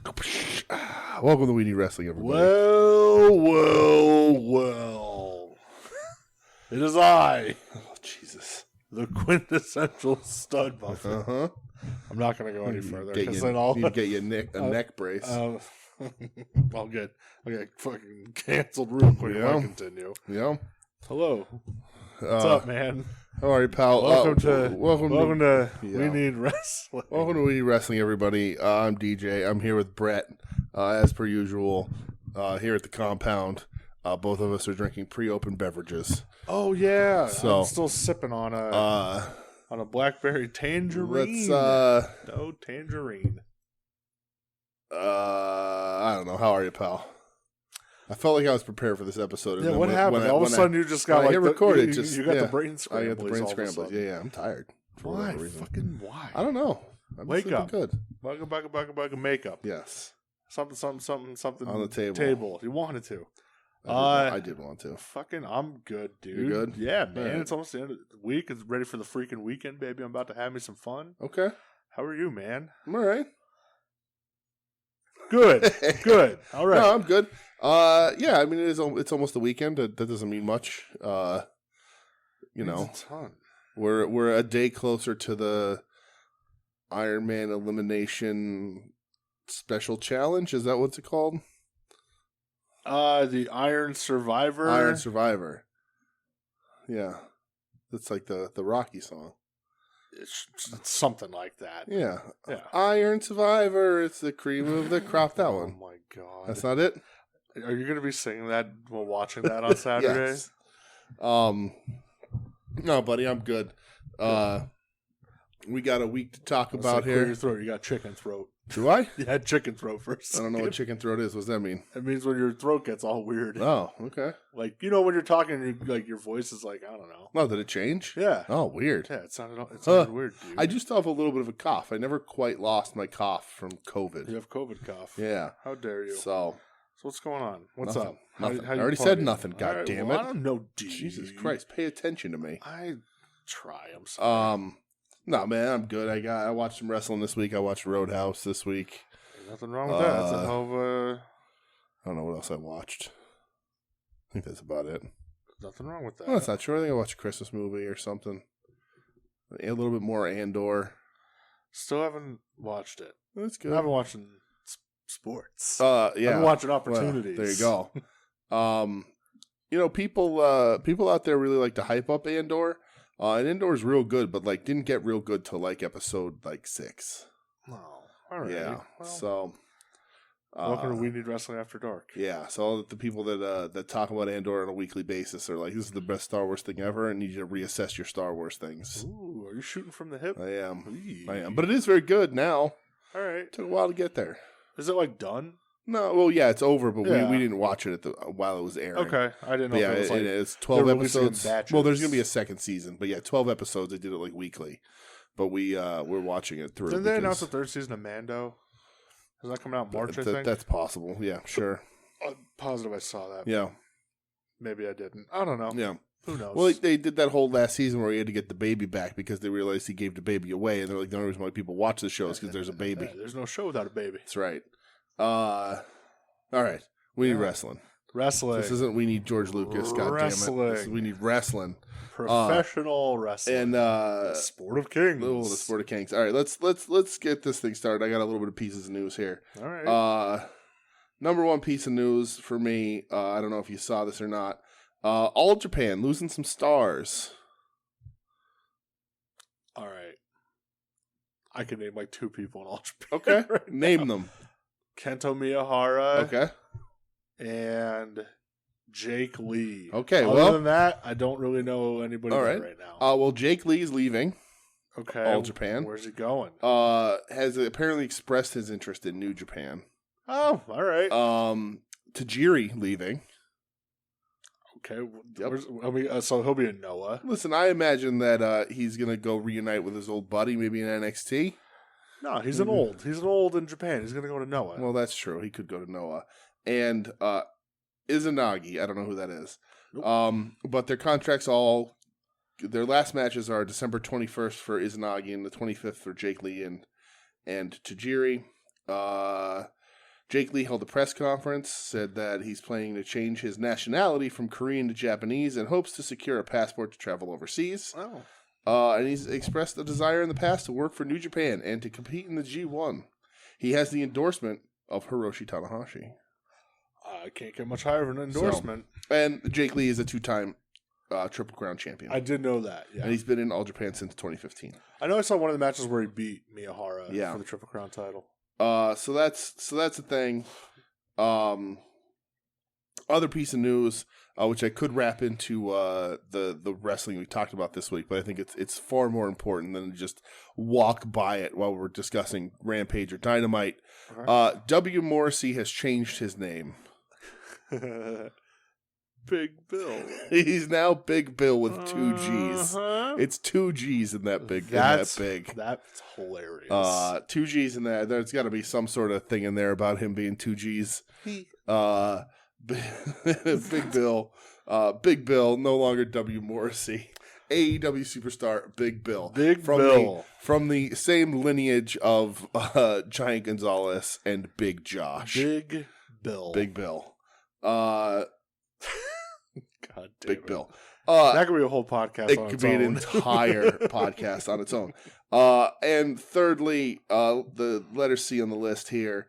Welcome to We Need Wrestling, everybody. Well. It is I, Oh, Jesus. the quintessential stud muffin. Uh-huh. I'm not going to go any further. You need to get you a neck brace. I'll get fucking canceled real quick if I continue. Yeah. Hello. What's up, man? How are you, pal? Welcome to yeah. We Need Wrestling. Welcome to We Need Wrestling, everybody. I'm DJ. I'm here with Brett, as per usual, here at the compound. Both of us are drinking pre-opened beverages. Oh, yeah. So, I'm still sipping on a blackberry tangerine. No, tangerine. I don't know. How are you, pal? I felt like I was prepared for this episode. And what happened? All of a sudden, you just got you got the brain scrambles. I got the brain scrambles. Yeah, I'm tired. Why? Fucking why? I don't know. I'm Wake up. Good. Bugga makeup. Yes. Something on the table. You wanted to. I did want to. Fucking, I'm good, dude. You good? Yeah, man. Right. It's almost the end of the week. It's ready for the freaking weekend, baby. I'm about to have me some fun. Okay. How are you, man? I'm all right. Good. All right. No, I'm good. Yeah, I mean, it's almost the weekend. That doesn't mean much. You know, a ton. We're a day closer to the Iron Man Elimination Special Challenge. Is that what's it called? The Iron Survivor. Iron Survivor. Yeah. That's like the Rocky song. It's something like that. Yeah. Iron Survivor. It's the cream of the crop. That one. Oh, my God. That's not it? Are you going to be singing that while watching that on Saturday? Yes. No, buddy, I'm good. We got a week to talk about here. Clear your throat. You got chicken throat. Do I? You had chicken throat first. I don't know what chicken throat is. What does that mean? It means when your throat gets all weird. Oh, okay. Like, you know, when you're talking, your voice is like, I don't know. No, did it change? Yeah. Oh, weird. Yeah, it sounded weird, dude. I do still have a little bit of a cough. I never quite lost my cough from COVID. You have COVID cough. Yeah. How dare you? So what's going on? What's nothing, up? Nothing. How I already said nothing. God damn it! I don't know, dude. Jesus Christ! Pay attention to me. I try. I'm sorry. No, man, I'm good. I watched some wrestling this week. I watched Roadhouse this week. Nothing wrong with that. It's a hell of a... I don't know what else I watched. I think that's about it. Nothing wrong with that. No, that's not true. I think I watched a Christmas movie or something. A little bit more Andor. Still haven't watched it. That's good. I haven't watched sports. Yeah. I've been watching opportunities. Well, there you go. You know, people out there really like to hype up Andor. And Andor is real good, but like didn't get real good till like episode 6. Oh, all right. Yeah. Well, So welcome to We Need Wrestling After Dark. Yeah. So all the people that talk about Andor on a weekly basis are like, this is the best Star Wars thing ever, and you need to reassess your Star Wars things. Ooh, are you shooting from the hip? I am. But it is very good now. All right. Took a while to get there. Is it like done? No, well, yeah, it's over, but Yeah. we didn't watch it while it was airing. Okay, I didn't know. But yeah, if it was like, it's 12 episodes. batches. Well, there's going to be a second season, but yeah, 12 episodes. They did it like weekly, but we're watching it through. Didn't they announce the third season of Mando? Is that coming out in March? I think that's possible. Yeah, sure. I'm positive I saw that. Yeah, maybe I didn't. I don't know. yeah. Who knows? Well, they did that whole last season where he had to get the baby back because they realized he gave the baby away, and they're like, the only reason why people watch the show is because there's a baby. There's no show without a baby. That's right. All right. We need wrestling. Wrestling. This isn't We Need George Lucas. God damn it. We need wrestling. Professional wrestling. And the Sport of Kings. Oh, the Sport of Kings. All right, let's get this thing started. I got a little bit of pieces of news here. All right. Number one piece of news for me. I don't know if you saw this or not. All Japan losing some stars. All right. I can name like 2 people in All Japan. Okay, right name now. them. Kento Miyahara. Okay. And Jake Lee. Okay, Other than that, I don't really know anybody right now. Well, Jake Lee is leaving. Okay. All Japan. Where's he going? Has apparently expressed his interest in New Japan. Oh, all right. Tajiri leaving. Okay. Yep. So he'll be in Noah. Listen, I imagine that he's gonna go reunite with his old buddy, maybe in NXT. No, he's an old. He's an old in Japan. He's gonna go to Noah. Well, that's true. He could go to Noah. And Izanagi, I don't know who that is. Nope. But their contracts their last matches are December 21st for Izanagi and the 25th for Jake Lee and Tajiri. Jake Lee held a press conference, said that he's planning to change his nationality from Korean to Japanese and hopes to secure a passport to travel overseas. And he's expressed a desire in the past to work for New Japan and to compete in the G1. He has the endorsement of Hiroshi Tanahashi. I can't get much higher of an endorsement. And Jake Lee is a 2-time Triple Crown champion. I did know that, yeah. And he's been in All Japan since 2015. I know I saw one of the matches where he beat Miyahara for the Triple Crown title. So that's a thing. Other piece of news, which I could wrap into the wrestling we talked about this week, but I think it's far more important than to just walk by it while we're discussing Rampage or Dynamite. Uh-huh. W. Morrissey has changed his name. Big Bill. He's now Big Bill with 2 G's. It's 2 G's in that big. That's hilarious. 2 G's in that. There's got to be some sort of thing in there about him being 2 G's. Big Bill. Big Bill, no longer W. Morrissey. AEW superstar Big Bill. From the same lineage of Giant Gonzalez and Big Josh. Big Bill. God damn Big it. Bill. That could be a whole podcast it on could its be own. an entire podcast on its own. And thirdly, the letter C on the list here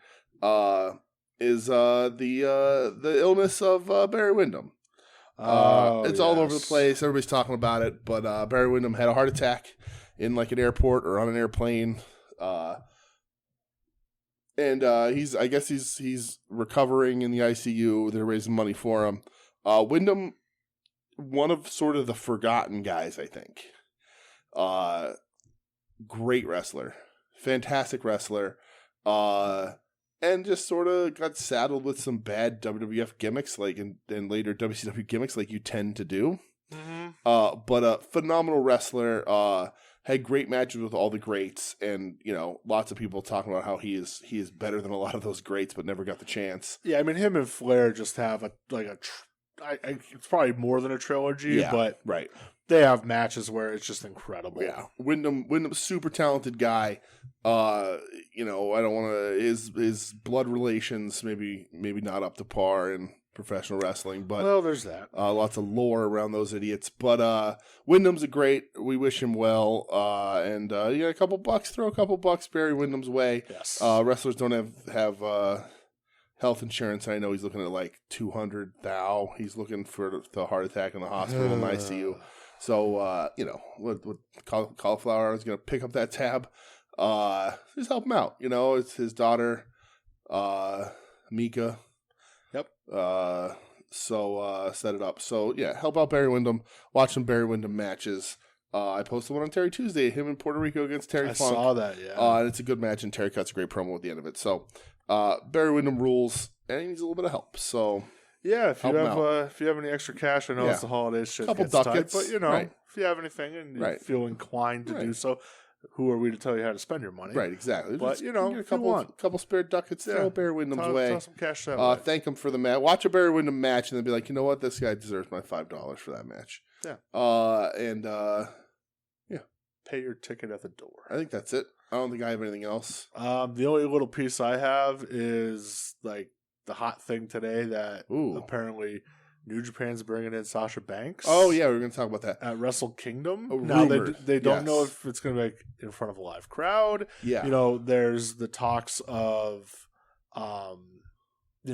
is the illness of Barry Windham. It's all over the place. Everybody's talking about it, but Barry Windham had a heart attack in like an airport or on an airplane. And he's recovering in the ICU. They're raising money for him. Windham, one of sort of the forgotten guys, I think. Great wrestler. Fantastic wrestler. And just sort of got saddled with some bad WWF gimmicks, like and later WCW gimmicks, like you tend to do. Mm-hmm. But a phenomenal wrestler. Had great matches with all the greats, and lots of people talking about how he is better than a lot of those greats, but never got the chance. Yeah, I mean, him and Flair just have it's probably more than a trilogy, but right. They have matches where it's just incredible. Yeah, Wyndham's super talented guy. I don't want to his blood relations maybe not up to par in professional wrestling, but there's that. Lots of lore around those idiots. But Wyndham's a great. We wish him well. And a couple bucks. Throw a couple bucks Barry Windham's way. Yes. Wrestlers don't have health insurance. I know he's looking at like $200,000. He's looking for the heart attack in the hospital in the ICU. So with Cauliflower is going to pick up that tab. Just help him out. It's his daughter, Mika. Yep. So set it up. So yeah, help out Barry Windham. Watch some Barry Windham matches. I posted one on Terry Tuesday. Him in Puerto Rico against Terry Funk. I saw that. Yeah. And it's a good match, and Terry cuts a great promo at the end of it. So Barry Windham rules, and he needs a little bit of help. So yeah, if you have any extra cash, I know it's the holidays. Shit couple gets ducats, tight, but right. If you have anything and you feel inclined to do so. Who are we to tell you how to spend your money? Right, exactly. But, get a couple spare ducats, throw Barry Windham's way. Toss some cash that way. Thank him for the match. Watch a Barry Windham match and then be like, you know what? This guy deserves my $5 for that match. Yeah. Pay your ticket at the door. I think that's it. I don't think I have anything else. The only little piece I have is like the hot thing today that apparently New Japan's bringing in Sasha Banks. Oh, yeah, we're going to talk about that. At Wrestle Kingdom. Now, they don't know if it's going to be in front of a live crowd. Yeah. There's the talks of,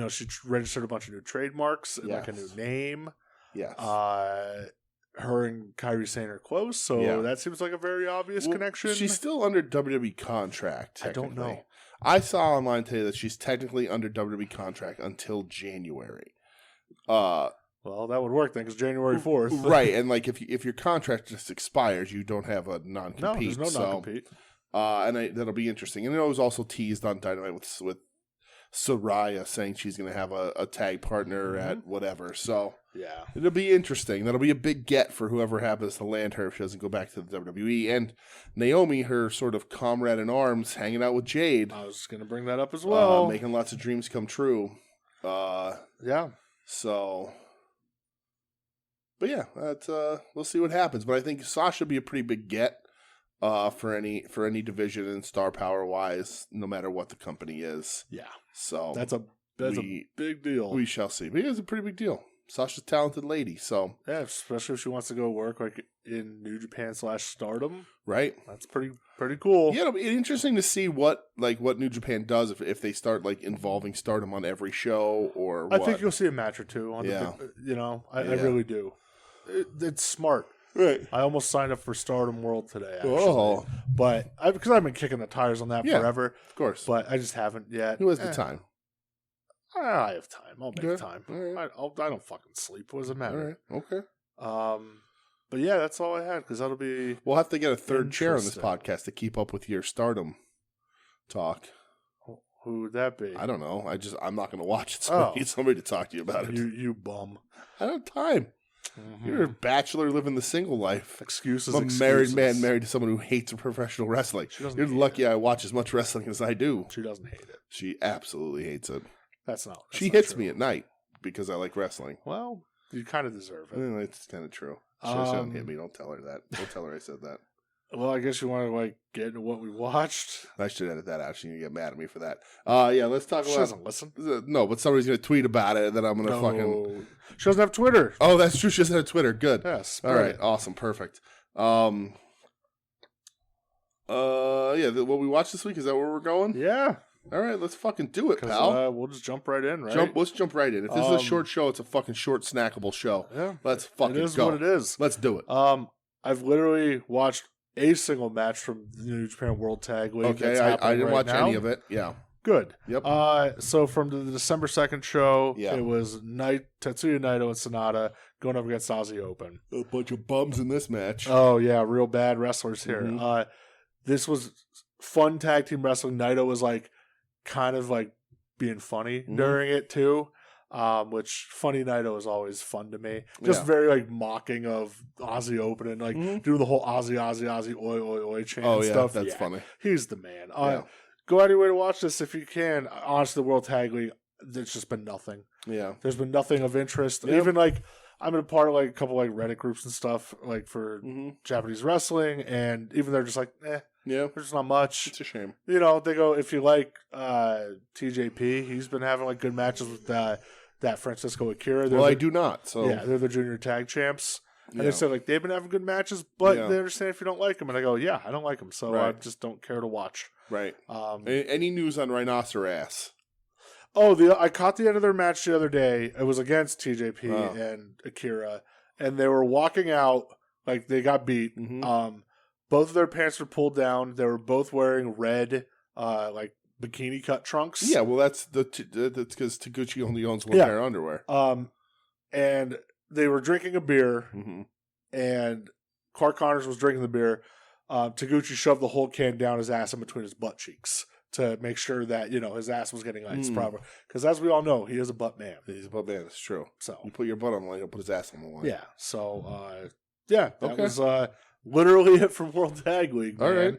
she registered a bunch of new trademarks and like a new name. Yes. Her and Kairi Sane are close, so that seems like a very obvious connection. She's still under WWE contract, I don't know. I saw online today that she's technically under WWE contract until January. Well, that would work then, because January 4th. Right, and like if your contract just expires, you don't have a non-compete. No, there's no non-compete. And that'll be interesting. And it was also teased on Dynamite with Saraya saying she's going to have a tag partner at whatever. So yeah, it'll be interesting. That'll be a big get for whoever happens to land her if she doesn't go back to the WWE. And Naomi, her sort of comrade in arms, hanging out with Jade. I was going to bring that up as well. Making lots of dreams come true. Yeah. So, but yeah, that's we'll see what happens. But I think Sasha would be a pretty big get. for any division and star power wise, no matter what the company is. Yeah. So that's a big deal. We shall see. But it's a pretty big deal. Sasha's a talented lady, so yeah, especially if she wants to go work like in New Japan / Stardom, right? That's pretty cool. Yeah, it'll be interesting to see what New Japan does if they start like involving Stardom on every show or. I think you'll see a match or two on I really do. It's smart, right? I almost signed up for Stardom World today, actually, but because I've been kicking the tires on that forever, of course, but I just haven't yet. Who has the time? I have time. I'll make time. Right. I don't fucking sleep. What does it matter? All right. Okay. But yeah, that's all I had because that'll be. We'll have to get a third chair on this podcast to keep up with your Stardom talk. Who would that be? I don't know. I'm not going to watch it. So I need somebody to talk to you about it. You bum. I don't have time. Mm-hmm. You're a bachelor living the single life. Excuses. I'm a married man married to someone who hates professional wrestling. You're lucky I watch as much wrestling as I do. She doesn't hate it. She absolutely hates it. She not hits true. me at night because I like wrestling. Well, you kind of deserve it. It's kind of true. She doesn't hit me. Don't tell her that. Don't tell her I said that. Well, I guess you want to get into what we watched. I should edit that out. She's going to get mad at me for that. Yeah, let's talk about... She doesn't listen. No, but somebody's going to tweet about it, and then I'm going to fucking... She doesn't have Twitter. Oh, that's true. She doesn't have Twitter. Good. Yes. All right. Awesome. Perfect. Yeah, what we watched this week, is that where we're going? Yeah. All right, let's fucking do it, pal. We'll just jump right in, right? Let's jump right in. If this is a short show, it's a fucking short, snackable show. Yeah. Let's fucking go. It is what it is. Let's do it. I've literally watched a single match from the New Japan World Tag League. Okay, I didn't watch any of it. Yeah. Good. Yep. So from the December 2nd show, it was Tetsuya Naito and Sonata going up against Aussie Open. A bunch of bums in this match. Oh, yeah, real bad wrestlers here. Mm-hmm. This was fun tag team wrestling. Naito was kind of being funny during it too, which funny Naito is always fun to me. Just very mocking of Aussie Open and doing the whole Aussie oi oi oi chant and stuff. That's funny. He's the man. Go out of your way to watch this if you can. Honestly, the World Tag League, there's just been nothing. Yeah, there's been nothing of interest. Yep. Even I'm in a part of a couple Reddit groups and stuff for Japanese wrestling, and even they're just yeah, there's not much. It's a shame. They go, if you like TJP, he's been having good matches with that Francisco Akira. I do not. So yeah, they're the junior tag champs. And they said they've been having good matches, but they understand if you don't like them. And I go, yeah, I don't like them, so I just don't care to watch. Right. Any news on Rhinoceros? Oh, I caught the end of their match the other day. It was against TJP and Akira, and they were walking out they got beat. Mm-hmm. Both of their pants were pulled down. They were both wearing red, bikini cut trunks. Yeah, well, that's because Taguchi only owns one pair of underwear. And they were drinking a beer, and Clark Connors was drinking the beer. Taguchi shoved the whole can down his ass in between his butt cheeks to make sure that his ass was getting iced proper. Because as we all know, he is a butt man. He's a butt man. It's true. So you put your butt on the line, he'll put his ass on the line. Yeah. So that was literally it from World Tag League. Man.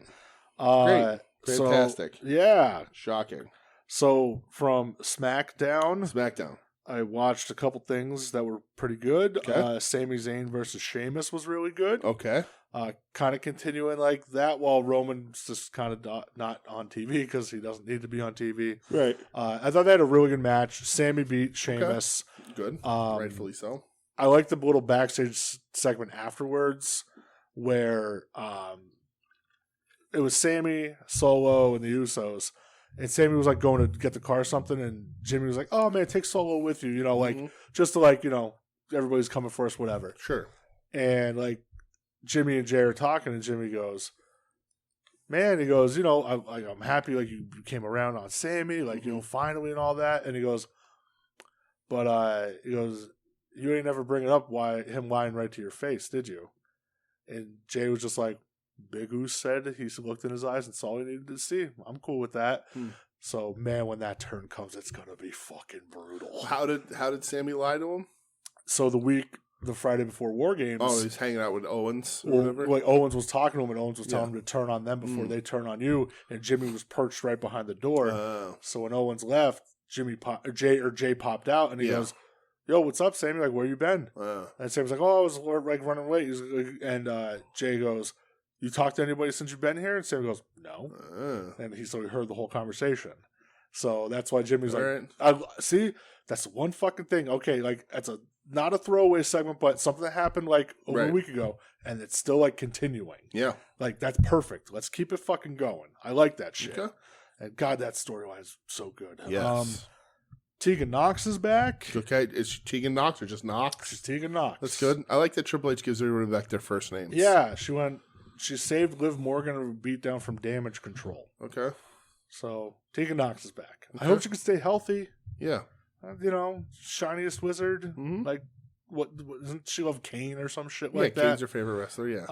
All right. Great. Fantastic. Yeah. Shocking. So from SmackDown. I watched a couple things that were pretty good. Okay. Sami Zayn versus Sheamus was really good. Okay. Kind of continuing like that while Roman's just kind of not on TV because he doesn't need to be on TV. Right. I thought they had a really good match. Sami beat Sheamus. Okay. Good. Rightfully so. I liked the little backstage segment afterwards where it was Sami, Solo, and the Usos. And Sami was going to get the car or something, and Jimmy was like, "Oh man, take Solo with you," just to everybody's coming for us, whatever. Sure. And Jimmy and Jay are talking, and Jimmy goes, "Man," he goes, I'm happy you came around on Sami, finally and all that." And he goes, "But he goes, you ain't never bring it up him lying right to your face, did you?" And Jay was just like, Big Goose said he looked in his eyes and saw all he needed to see. I'm cool with that. So, man, when that turn comes, it's going to be fucking brutal. How did Sami lie to him? So the Friday before War Games. Oh, he's hanging out with Owens or whatever? Owens was talking to him, and Owens was telling him to turn on them before they turn on you, and Jimmy was perched right behind the door. So when Owens left, Jay popped out, and he goes, "Yo, what's up, Sami? Where you been?" And Sami's like, "Oh, I was running late." And Jay goes, you talked to anybody since you've been here? And Sammy goes, no. And he heard the whole conversation. So that's why Jimmy's see, that's one fucking thing. Okay, like that's not a throwaway segment, but something that happened like over a week ago, and it's still like continuing. Yeah. Like that's perfect. Let's keep it fucking going. I like that shit. Okay. And God, that storyline is so good. Yes. Tegan Knox is back. Okay, is she Tegan Knox or just Knox? She's Tegan Knox. That's good. I like that Triple H gives everyone back their first names. Yeah, she saved Liv Morgan a beatdown from Damage Control. Okay. So Tegan Knox is back. Okay. I hope she can stay healthy. Yeah. Shiniest wizard. Mm-hmm. Like, what doesn't she love Kane or some shit like that? Yeah, Kane's her favorite wrestler. Yeah,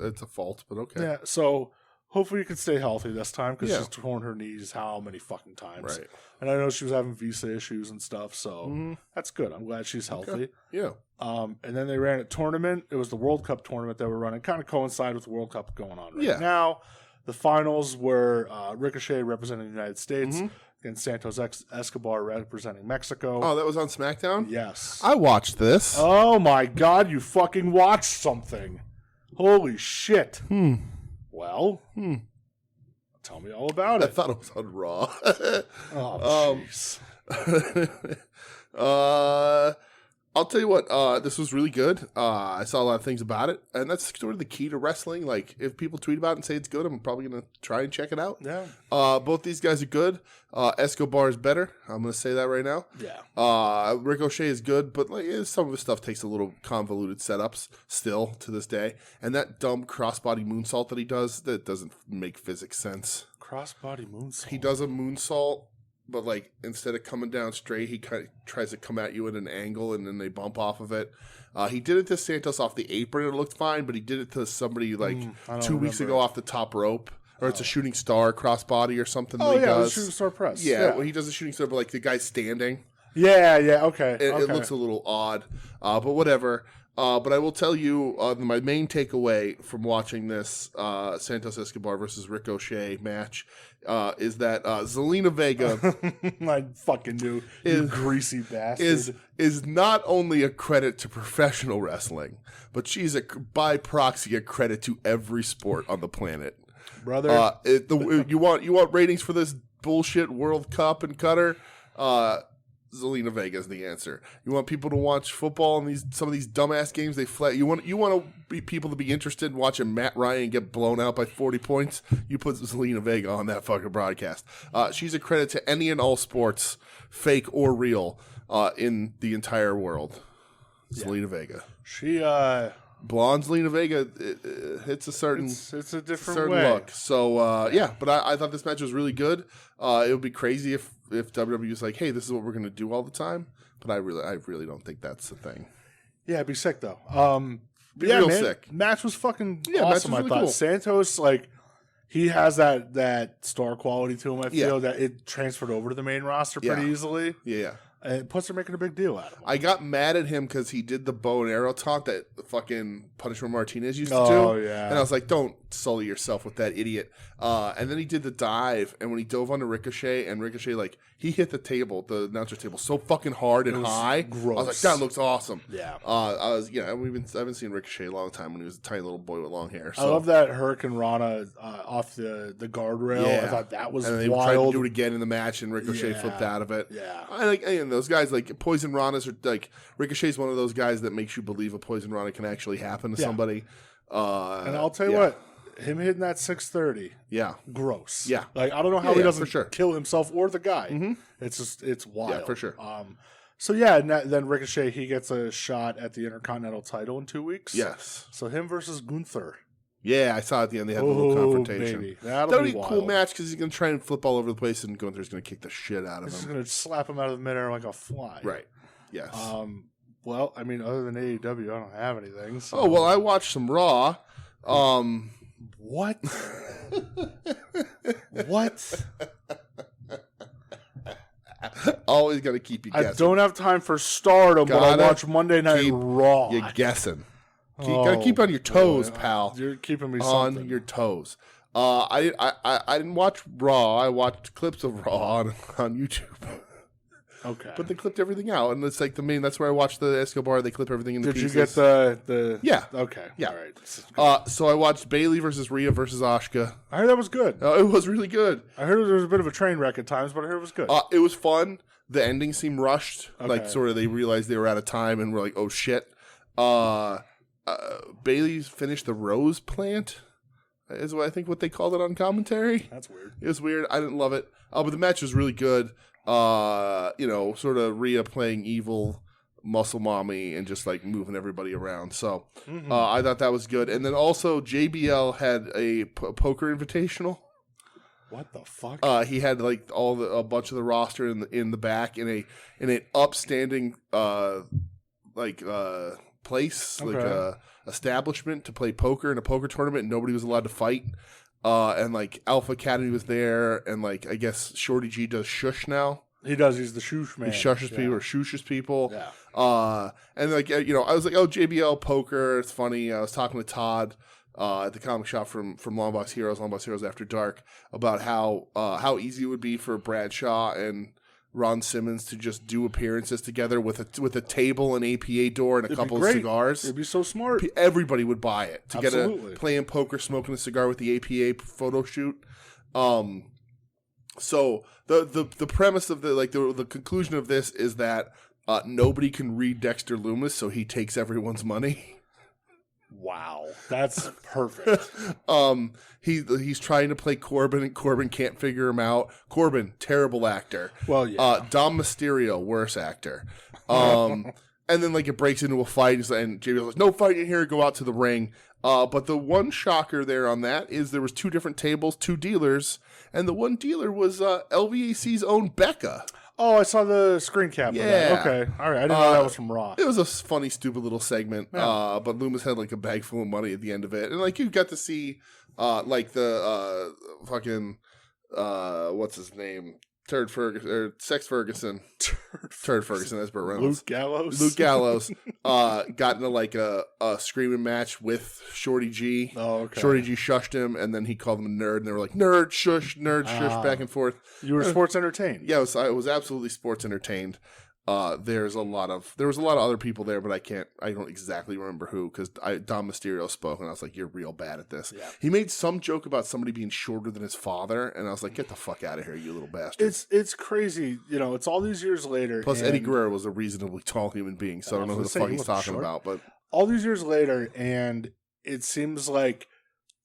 it's a fault, but okay. Yeah, so hopefully you can stay healthy this time because she's torn her knees how many fucking times. Right. And I know she was having visa issues and stuff, so that's good. I'm glad she's healthy. Okay. Yeah. And then they ran a tournament. It was the World Cup tournament that we're running. Kind of coincide with the World Cup going on right now. The finals were Ricochet representing the United States and Santos Escobar representing Mexico. Oh, that was on SmackDown? Yes. I watched this. Oh, my God. You fucking watched something. Holy shit. Well, tell me all about it. I thought it was on Raw. Oh, jeez. I'll tell you what, this was really good. I saw a lot of things about it, and that's sort of the key to wrestling. Like, if people tweet about it and say it's good, I'm probably going to try and check it out. Yeah. Both these guys are good. Escobar is better. I'm going to say that right now. Yeah. Ricochet is good, but like some of his stuff takes a little convoluted setups still to this day. And that dumb crossbody moonsault that he does, that doesn't make physics sense. Crossbody moonsault. He does a moonsault, but like instead of coming down straight, he kind of tries to come at you at an angle, and then they bump off of it. He did it to Santos off the apron; it looked fine. But he did it to somebody like 2 weeks ago off the top rope, or it's a shooting star crossbody or something. Oh, that he yeah, does. shooting star press. Yeah, well, he does a shooting star, but like the guy's standing. Yeah, okay. It looks a little odd, but whatever. But I will tell you, my main takeaway from watching this Santos Escobar versus Ricochet match is that Zelina Vega I fucking knew, you greasy bastard. is not only a credit to professional wrestling, but she's by proxy a credit to every sport on the planet. Brother. You want ratings for this bullshit World Cup and Qatar? Zelina Vega is the answer. You want people to watch football and some of these dumbass games they flat. You want people to be interested in watching Matt Ryan get blown out by 40 points. You put Zelina Vega on that fucking broadcast. She's a credit to any and all sports, fake or real, in the entire world. Zelina Vega. She blonde Zelina Vega hits a certain it's a different certain way. look. So but I thought this match was really good. It would be crazy if WWE was like, hey, this is what we're gonna do all the time. But I really don't think that's the thing. Yeah, it'd be sick though. Real sick. Match was fucking awesome. Match was really I thought cool. Santos, like, he has that star quality to him. I feel that it transferred over to the main roster pretty easily. Yeah. And plus, they're making a big deal out of him. I got mad at him because he did the bow and arrow taunt that the fucking Punishment Martinez used to do. Oh, yeah. And I was like, don't sully yourself with that idiot. And then he did the dive, and when he dove onto Ricochet, and Ricochet, like, he hit the table, the announcer table, so fucking hard and high. Gross. I was like, that looks awesome. Yeah. I haven't seen Ricochet a long time when he was a tiny little boy with long hair. So. I love that Hurricane Rana off the guardrail. Yeah. I thought that was and they wild. tried to do it again in the match, and Ricochet flipped out of it. Yeah. And those guys, like, Poison Rana's are, like, Ricochet's one of those guys that makes you believe a Poison Rana can actually happen to somebody. And I'll tell you what, him hitting that 630. Yeah. Gross. Yeah. Like, I don't know how he doesn't for sure. kill himself or the guy. It's wild. Yeah, for sure. So, yeah, and then Ricochet, he gets a shot at the Intercontinental title in 2 weeks. Yes. So, him versus Gunther. Yeah, I saw at the end they had a little confrontation. Baby. That'll be a cool match because he's going to try and flip all over the place, and Gunther's going to kick the shit out of He's him. just going to slap him out of the midair like a fly. Right. Yes. Well, I mean, other than AEW, I don't have anything. So. Oh, well, I watched some Raw. What? What? Always got to keep you guessing. I don't have time for Stardom, but I watch Monday Night Raw. You're guessing. Got to keep on your toes, pal. You're keeping me on your toes. I didn't watch Raw. I watched clips of Raw on YouTube. Okay. But they clipped everything out, and it's like that's where I watched the Escobar. They clip everything into pieces. Did you get the? Yeah. Okay. Yeah. All right. So I watched Bailey versus Rhea versus Asuka. I heard that was good. It was really good. I heard there was a bit of a train wreck at times, but I heard it was good. It was fun. The ending seemed rushed. Okay. Like, sort of, they realized they were out of time and were like, oh, shit. Bailey finished the Rose Plant, is what I think what they called it on commentary. That's weird. It was weird. I didn't love it. But the match was really good. Sort of Rhea playing evil muscle mommy and just, like, moving everybody around. So I thought that was good. And then also JBL had a poker invitational. What the fuck? He had like a bunch of the roster in the back in an upstanding place, Okay. like a establishment to play poker in a poker tournament. And nobody was allowed to fight. And like Alpha Academy was there, and like I guess Shorty G does shush now. He does. He's the shush man. He shushes people or shushes people. Yeah. And like I was like, oh, JBL poker, it's funny. I was talking to Todd at the comic shop from Longbox Heroes After Dark, about how easy it would be for Bradshaw and Ron Simmons to just do appearances together with a table, an APA door, and a couple of cigars. It'd be so smart. Everybody would buy it to Absolutely. get playing poker, smoking a cigar with the APA photo shoot. So the premise of the conclusion of this is that nobody can read Dexter Loomis, so he takes everyone's money. Wow, that's perfect. He's trying to play Corbin, and Corbin can't figure him out. Corbin, terrible actor. Well, yeah. Dom Mysterio, worse actor. And then like it breaks into a fight, and JBL's like, "No fighting here. Go out to the ring." But the one shocker there on that is there was two different tables, two dealers, and the one dealer was LVAC's own Becca. Oh, I saw the screen cap. Yeah. Of that. Okay. All right. I didn't know that was from Raw. It was a funny, stupid little segment. Yeah. But Loomis had like a bag full of money at the end of it. And like you got to see like the fucking what's his name? Turd Ferguson or Sex Ferguson. Turd Ferguson, that's Burt Reynolds. Luke Gallows got into like a screaming match with Shorty G. Oh, okay. Shorty G shushed him, and then he called him a nerd, and they were like, nerd, shush, back and forth. You were sports entertained. Yeah, I was absolutely sports entertained. There was a lot of other people there, but I don't exactly remember who, because Dom Mysterio spoke, and I was like, you're real bad at this. Yeah. He made some joke about somebody being shorter than his father, and I was like, get the fuck out of here, you little bastard. It's crazy. It's all these years later. Plus, Eddie Guerrero was a reasonably tall human being, so I don't know who the fuck he's talking about. But all these years later, and it seems like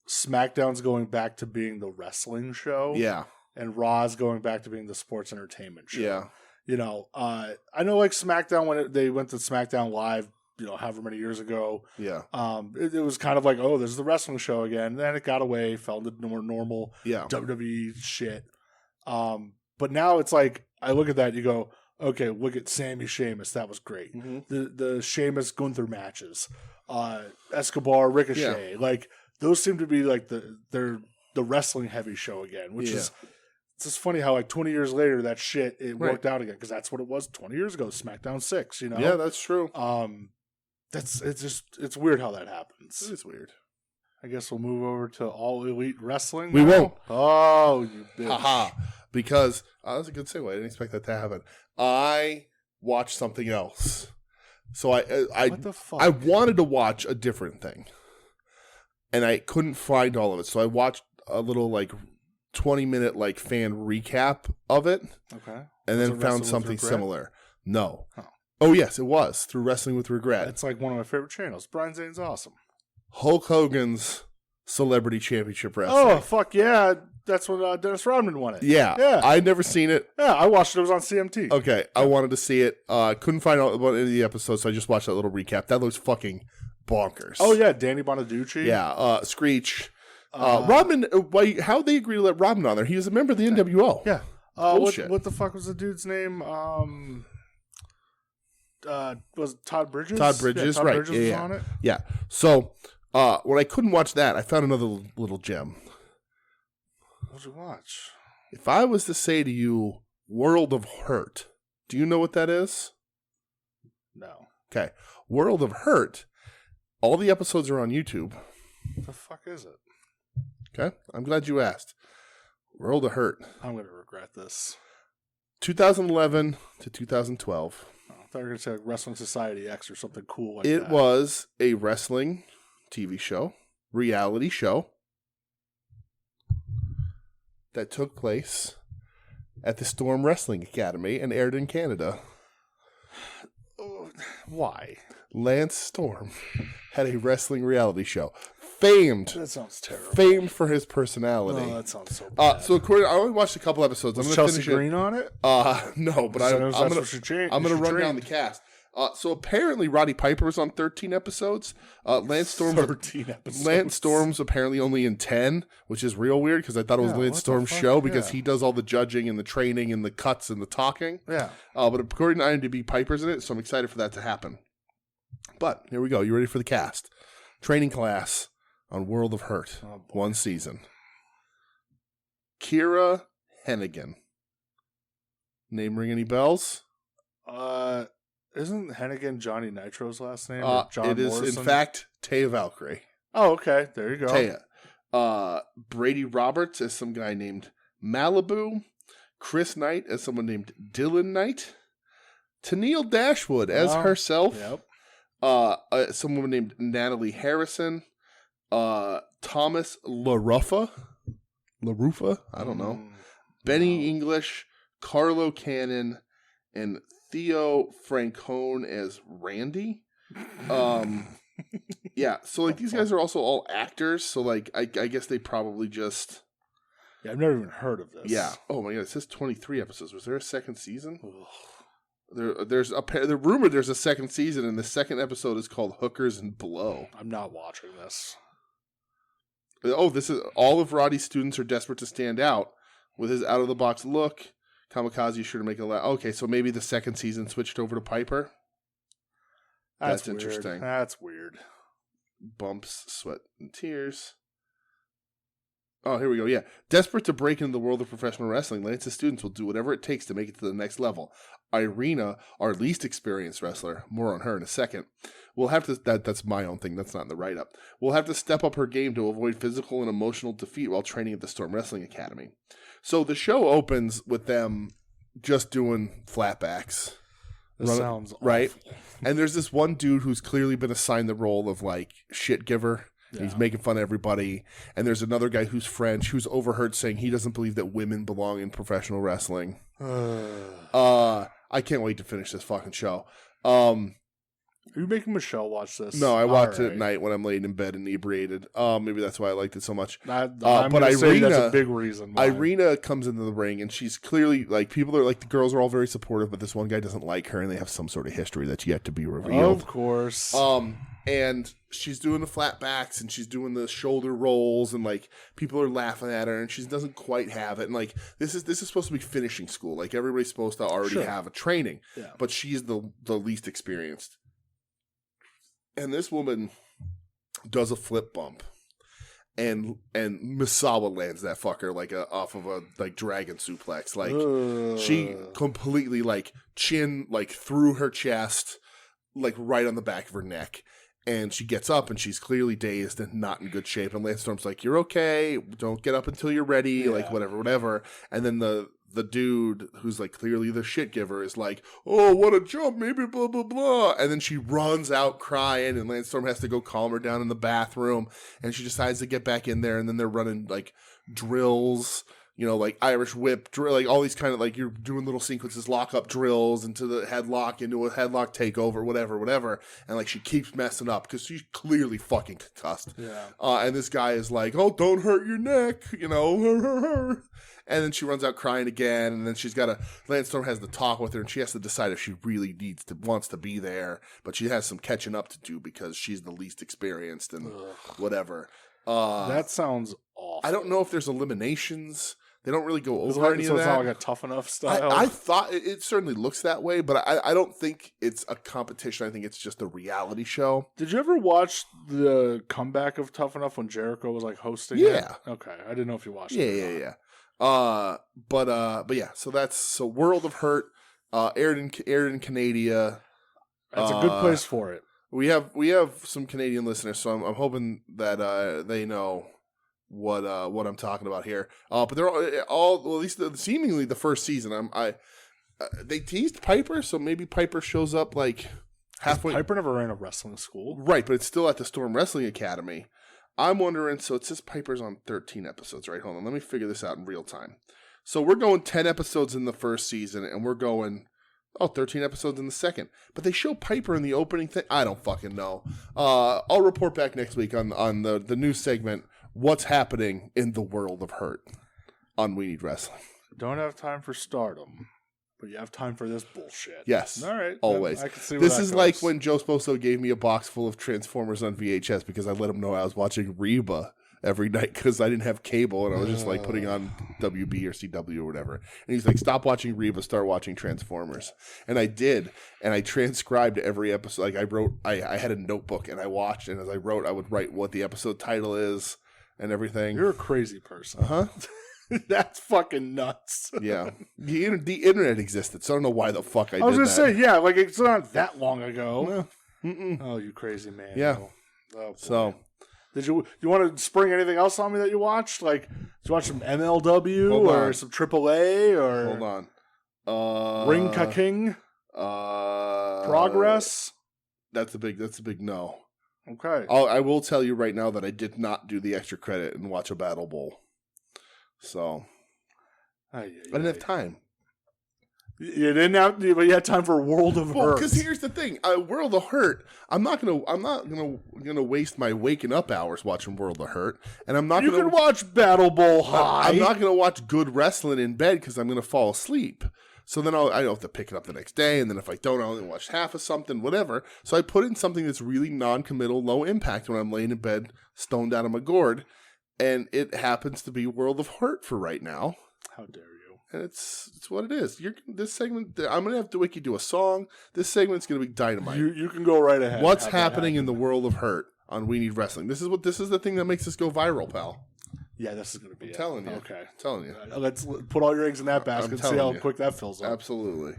SmackDown's going back to being the wrestling show. yeah. And Raw's going back to being the sports entertainment show. Yeah. I know like SmackDown, when they went to SmackDown Live, however many years ago. Yeah. It was kind of like, oh, this is the wrestling show again. Then it got away, fell into more normal WWE shit. But now it's like, I look at that and you go, okay, look at Sammy Sheamus. That was great. Mm-hmm. The Sheamus Gunther matches, Escobar, Ricochet, like those seem to be like the wrestling heavy show again, which is. It's just funny how like 20 years later that shit worked out again, because that's what it was 20 years ago. SmackDown 6, Yeah, that's true. It's weird how that happens. It is weird. I guess we'll move over to All Elite Wrestling. We won't. Oh, you bitch. Haha. Because that's a good segue. I didn't expect that to happen. I watched something else. So What the fuck? I wanted to watch a different thing, and I couldn't find all of it. So I watched a little like 20-minute like fan recap of it. Okay. And then found something similar. No. Oh, yes, it was through Wrestling with Regret. It's like one of my favorite channels. Brian Zane's awesome. Hulk Hogan's Celebrity Championship Wrestling. Oh, fuck yeah. That's when Dennis Rodman won it. Yeah. I'd never seen it. Yeah, I watched it. It was on CMT. Okay. I wanted to see it. Couldn't find out about any of the episodes, so I just watched that little recap. That looks fucking bonkers. Oh, yeah. Danny Bonaducci. Yeah. Screech. Rodman, how'd they agree to let Rodman on there? He was a member of the NWO. Yeah. Bullshit. What the fuck was the dude's name? Was it Todd Bridges? Todd Bridges, Todd right. Bridges was on it. Yeah. So, when I couldn't watch that, I found another little gem. What'd you watch? If I was to say to you, World of Hurt, do you know what that is? No. Okay. World of Hurt, all the episodes are on YouTube. What the fuck is it? Okay. I'm glad you asked. World of Hurt. I'm going to regret this. 2011 to 2012. I thought you were going to say like Wrestling Society X or something cool like It that. was a wrestling TV show, reality show, that took place at the Storm Wrestling Academy and aired in Canada. Why? Lance Storm had a wrestling reality show. Famed. That sounds terrible. Famed for his personality. Oh, that sounds so bad. So according, I only watched a couple episodes. Was I'm going to Chelsea finish Green on it? No, but I'm going to run down the cast. So apparently Roddy Piper was on 13 episodes. Lance Storm's 13 episodes. Lance Storm's apparently only in 10, which is real weird because I thought it was Lance Storm's show because he does all the judging and the training and the cuts and the talking. Yeah. But according to IMDb, Piper's in it, so I'm excited for that to happen. But here we go. You ready for the cast? Training class on World of Hurt, 1 season. Kira Hennigan. Name ring any bells? Isn't Hennigan Johnny Nitro's last name? It is, Morrison? in fact, Taya Valkyrie. Oh, okay. There you go. Taya. Brady Roberts as some guy named Malibu. Chris Knight as someone named Dylan Knight. Tennille Dashwood as herself. Yep. Someone named Natalie Harrison. Thomas LaRuffa. I don't know. Benny English. Carlo Cannon. And Theo Francone as Randy. Yeah, so like these guys are also all actors, so like I guess they probably just... Yeah, I've never even heard of this. Yeah. Oh my god, it says 23 episodes. Was there a second season? There's rumored there's a second season, and the second episode is called Hookers and Blow. I'm not watching this. Oh, this is all of Roddy's students are desperate to stand out with his out of the box look. Kamikaze sure to make a laugh. Okay, so maybe the second season switched over to Piper. That's weird. interesting. That's weird. Bumps, sweat, and tears. Oh, here we go. Yeah. Desperate to break into the world of professional wrestling, Lance's students will do whatever it takes to make it to the next level. Irina, our least experienced wrestler, more on her in a second, will have to, that's my own thing, that's not in the write-up, will have to step up her game to avoid physical and emotional defeat while training at the Storm Wrestling Academy. So the show opens with them just doing flatbacks. This sounds awful. Right? And there's this one dude who's clearly been assigned the role of like shit giver. Yeah. He's making fun of everybody. And there's another guy who's French who's overheard saying he doesn't believe that women belong in professional wrestling. I can't wait to finish this fucking show. Are you making Michelle watch this? No, I watch it at night when I'm laying in bed inebriated. Maybe that's why I liked it so much. But Irina, that's a big reason why. Irina comes into the ring and she's clearly like, people are like, the girls are all very supportive, but this one guy doesn't like her and they have some sort of history that's yet to be revealed. Of course. And she's doing the flat backs and she's doing the shoulder rolls and like people are laughing at her and she doesn't quite have it. And like this is supposed to be finishing school. Like everybody's supposed to already have a training, but she's the least experienced. And this woman does a flip bump, and Misawa lands that fucker like off of a like dragon suplex. Like she completely like chin like through her chest, like right on the back of her neck. And she gets up and she's clearly dazed and not in good shape. And Lance Storm's like, "You're okay. Don't get up until you're ready." Like whatever. And then the dude who's like clearly the shit giver is like, "Oh, what a jump, maybe blah, blah, blah." And then she runs out crying and Lance Storm has to go calm her down in the bathroom. And she decides to get back in there. And then they're running like drills, you know, like Irish whip drill, like all these kind of like you're doing little sequences, lock up drills into the headlock, into a headlock takeover, whatever. And like she keeps messing up because she's clearly fucking concussed. Yeah. And this guy is like, "Oh, don't hurt your neck," you know. And then she runs out crying again, and then Lance Storm has the talk with her, and she has to decide if she really wants to be there, but she has some catching up to do because she's the least experienced and whatever. That sounds awful. I don't know if there's eliminations. They don't really go over any of that. So it's not like a Tough Enough style? I thought it certainly looks that way, but I don't think it's a competition. I think it's just a reality show. Did you ever watch the comeback of Tough Enough when Jericho was like hosting it? Yeah. Okay. I didn't know if you watched it. Yeah. But yeah, so World of Hurt, aired in Canada. That's a good place for it. We have some Canadian listeners, so I'm hoping that they know what I'm talking about here. But they're all well, at least seemingly the first season. they teased Piper, so maybe Piper shows up like halfway. Piper never ran a wrestling school. Right, but it's still at the Storm Wrestling Academy. I'm wondering, so it says Piper's on 13 episodes, right? Hold on, let me figure this out in real time. So we're going 10 episodes in the first season, and we're going, 13 episodes in the second. But they show Piper in the opening thing. I don't fucking know. I'll report back next week on the new segment, What's Happening in the World of Hurt on We Need Wrestling. Don't have time for Stardom, but you have time for this bullshit. Yes. All right. Always. I can see where this that is goes. like when Joe Sposo gave me a box full of Transformers on VHS because I let him know I was watching Reba every night because I didn't have cable and I was just like putting on WB or CW or whatever. And he's like, stop watching Reba, start watching Transformers. And I did. And I transcribed every episode. Like I wrote, I had a notebook and I watched. And as I wrote, I would write what the episode title is and everything. You're a crazy person. Uh-huh. That's fucking nuts. Yeah. The internet existed, so I don't know why the fuck I did that. I was going to say, yeah, like it's not that long ago. No. Oh, you crazy man. Yeah. Oh, So... Did you want to spring anything else on me that you watched? Like, did you watch some MLW or some AAA or hold on, Ring Ka King? Progress? That's a big no. Okay. I will tell you right now that I did not do the extra credit and watch a Battle Bowl. So I didn't have time. You didn't have, but you had time for World of Hurt. Because here's the thing, World of Hurt. I'm not gonna waste my waking up hours watching World of Hurt, and I'm not. You gonna can watch Battle Bowl High. I'm not gonna watch good wrestling in bed because I'm gonna fall asleep. So then I have to pick it up the next day, and then if I don't, I only watch half of something, whatever. So I put in something that's really non-committal, low impact when I'm laying in bed, stoned out of my gourd, and it happens to be World of Hurt for right now. How dare you? And it's what it is. This segment, I'm going to have Wiki do a song. This segment's going to be dynamite. You can go right ahead. What's happening in the World of Hurt on We Need Wrestling? This is the thing that makes us go viral, pal. Yeah, this is going to be I'm telling you. Okay. I'm telling you. Let's put all your eggs in that basket and see how quick that fills up. Absolutely.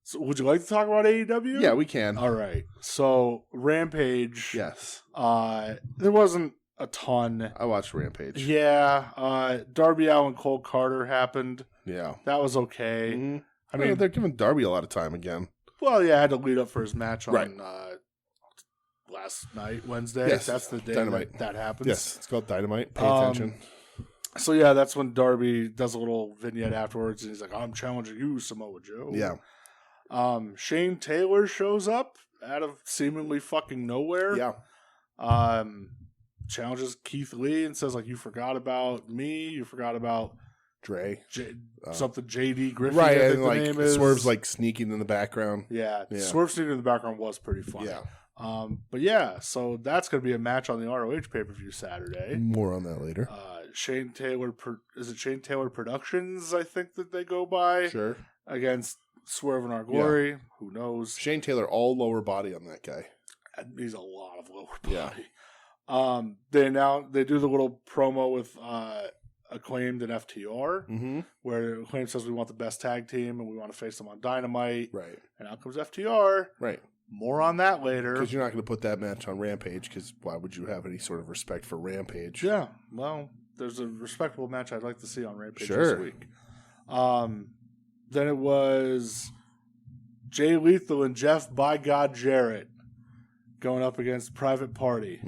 So would you like to talk about AEW? Yeah, we can. All right. So Rampage. Yes. There wasn't a ton. I watched Rampage. Yeah. Darby Allin Cole Carter happened. Yeah. That was okay. Mm-hmm. I mean, they're giving Darby a lot of time again. Well, yeah, I had to lead up for his match on Right. Last night, Wednesday. Yes. That's the day Dynamite. that happens. Yes, it's called Dynamite. Pay attention. So, yeah, that's when Darby does a little vignette afterwards, and he's like, I'm challenging you, Samoa Joe. Yeah. Shane Taylor shows up out of seemingly fucking nowhere. Yeah. Challenges Keith Lee and says, like, you forgot about me. You forgot about Dre. something JD Griffin. Right, I think and the like name is. Swerve's like sneaking in the background. Yeah. Yeah. Swerve sneaking in the background was pretty funny. Yeah. But yeah, so that's going to be a match on the ROH pay-per-view Saturday. More on that later. Shane Taylor, is it Shane Taylor Productions, I think that they go by? Sure. Against Swerve and Our Glory. Yeah. Who knows? Shane Taylor, all lower body on that guy. He's a lot of lower body. Yeah. They do the little promo with Acclaimed and FTR, where Acclaimed says we want the best tag team and we want to face them on Dynamite. Right. And out comes FTR. Right. More on that later. Because you're not going to put that match on Rampage, because why would you have any sort of respect for Rampage? Yeah. Well, there's a respectable match I'd like to see on Rampage this week. Then it was Jay Lethal and Jeff By God Jarrett going up against Private Party.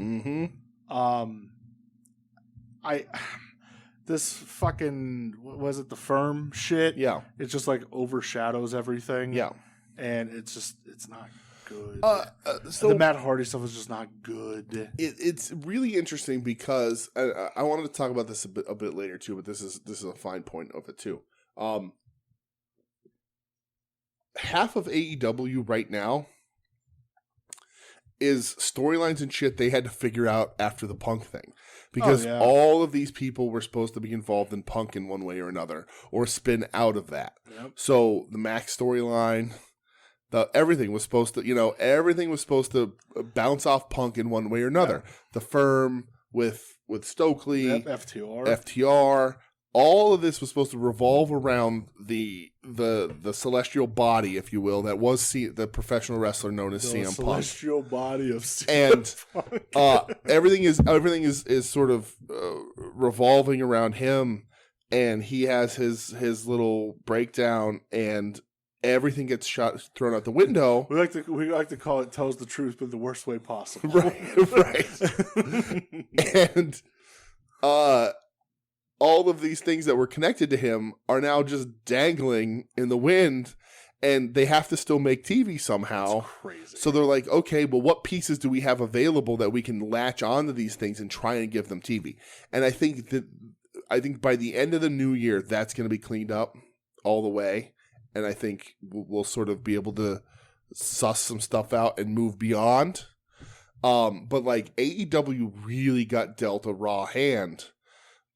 This fucking, was it the Firm shit? Yeah. It just like overshadows everything. Yeah. And it's not good. So the Matt Hardy stuff is just not good. It's really interesting because I wanted to talk about this a bit later too, but this is a fine point of it too. Half of AEW right now is storylines and shit they had to figure out after the Punk thing. Because all of these people were supposed to be involved in Punk in one way or another, or spin out of that. Yep. So the Max storyline, everything was supposed to bounce off Punk in one way or another. Yep. The Firm with Stokely, FTR. All of this was supposed to revolve around the celestial body, if you will, that was the professional wrestler known as CM Punk. The celestial body of CM Punk. And everything is sort of revolving around him, and he has his little breakdown, and everything gets thrown out the window. We like to call it tells the truth, but the worst way possible. Right. And all of these things that were connected to him are now just dangling in the wind, and they have to still make TV somehow. That's crazy. So they're like, okay, well, what pieces do we have available that we can latch onto these things and try and give them TV? And I think by the end of the new year, that's going to be cleaned up all the way. And I think we'll sort of be able to suss some stuff out and move beyond. But like AEW really got dealt a raw hand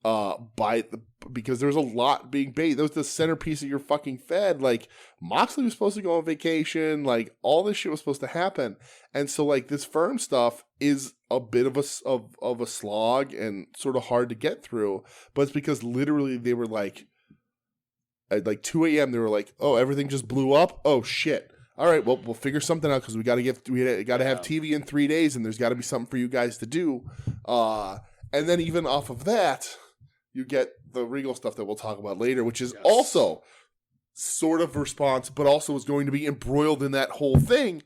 because there was a lot being bait. That was the centerpiece of your fucking Fed. Like Moxley was supposed to go on vacation. Like all this shit was supposed to happen. And so like this Firm stuff is a bit of a slog and sort of hard to get through. But it's because literally they were like, at like 2 a.m. they were like, oh, everything just blew up. Oh shit. All right, well, we'll figure something out because we got to have TV in 3 days, and there's got to be something for you guys to do. And then even off of that, you get the Regal stuff that we'll talk about later, which is also sort of response, but also is going to be embroiled in that whole thing.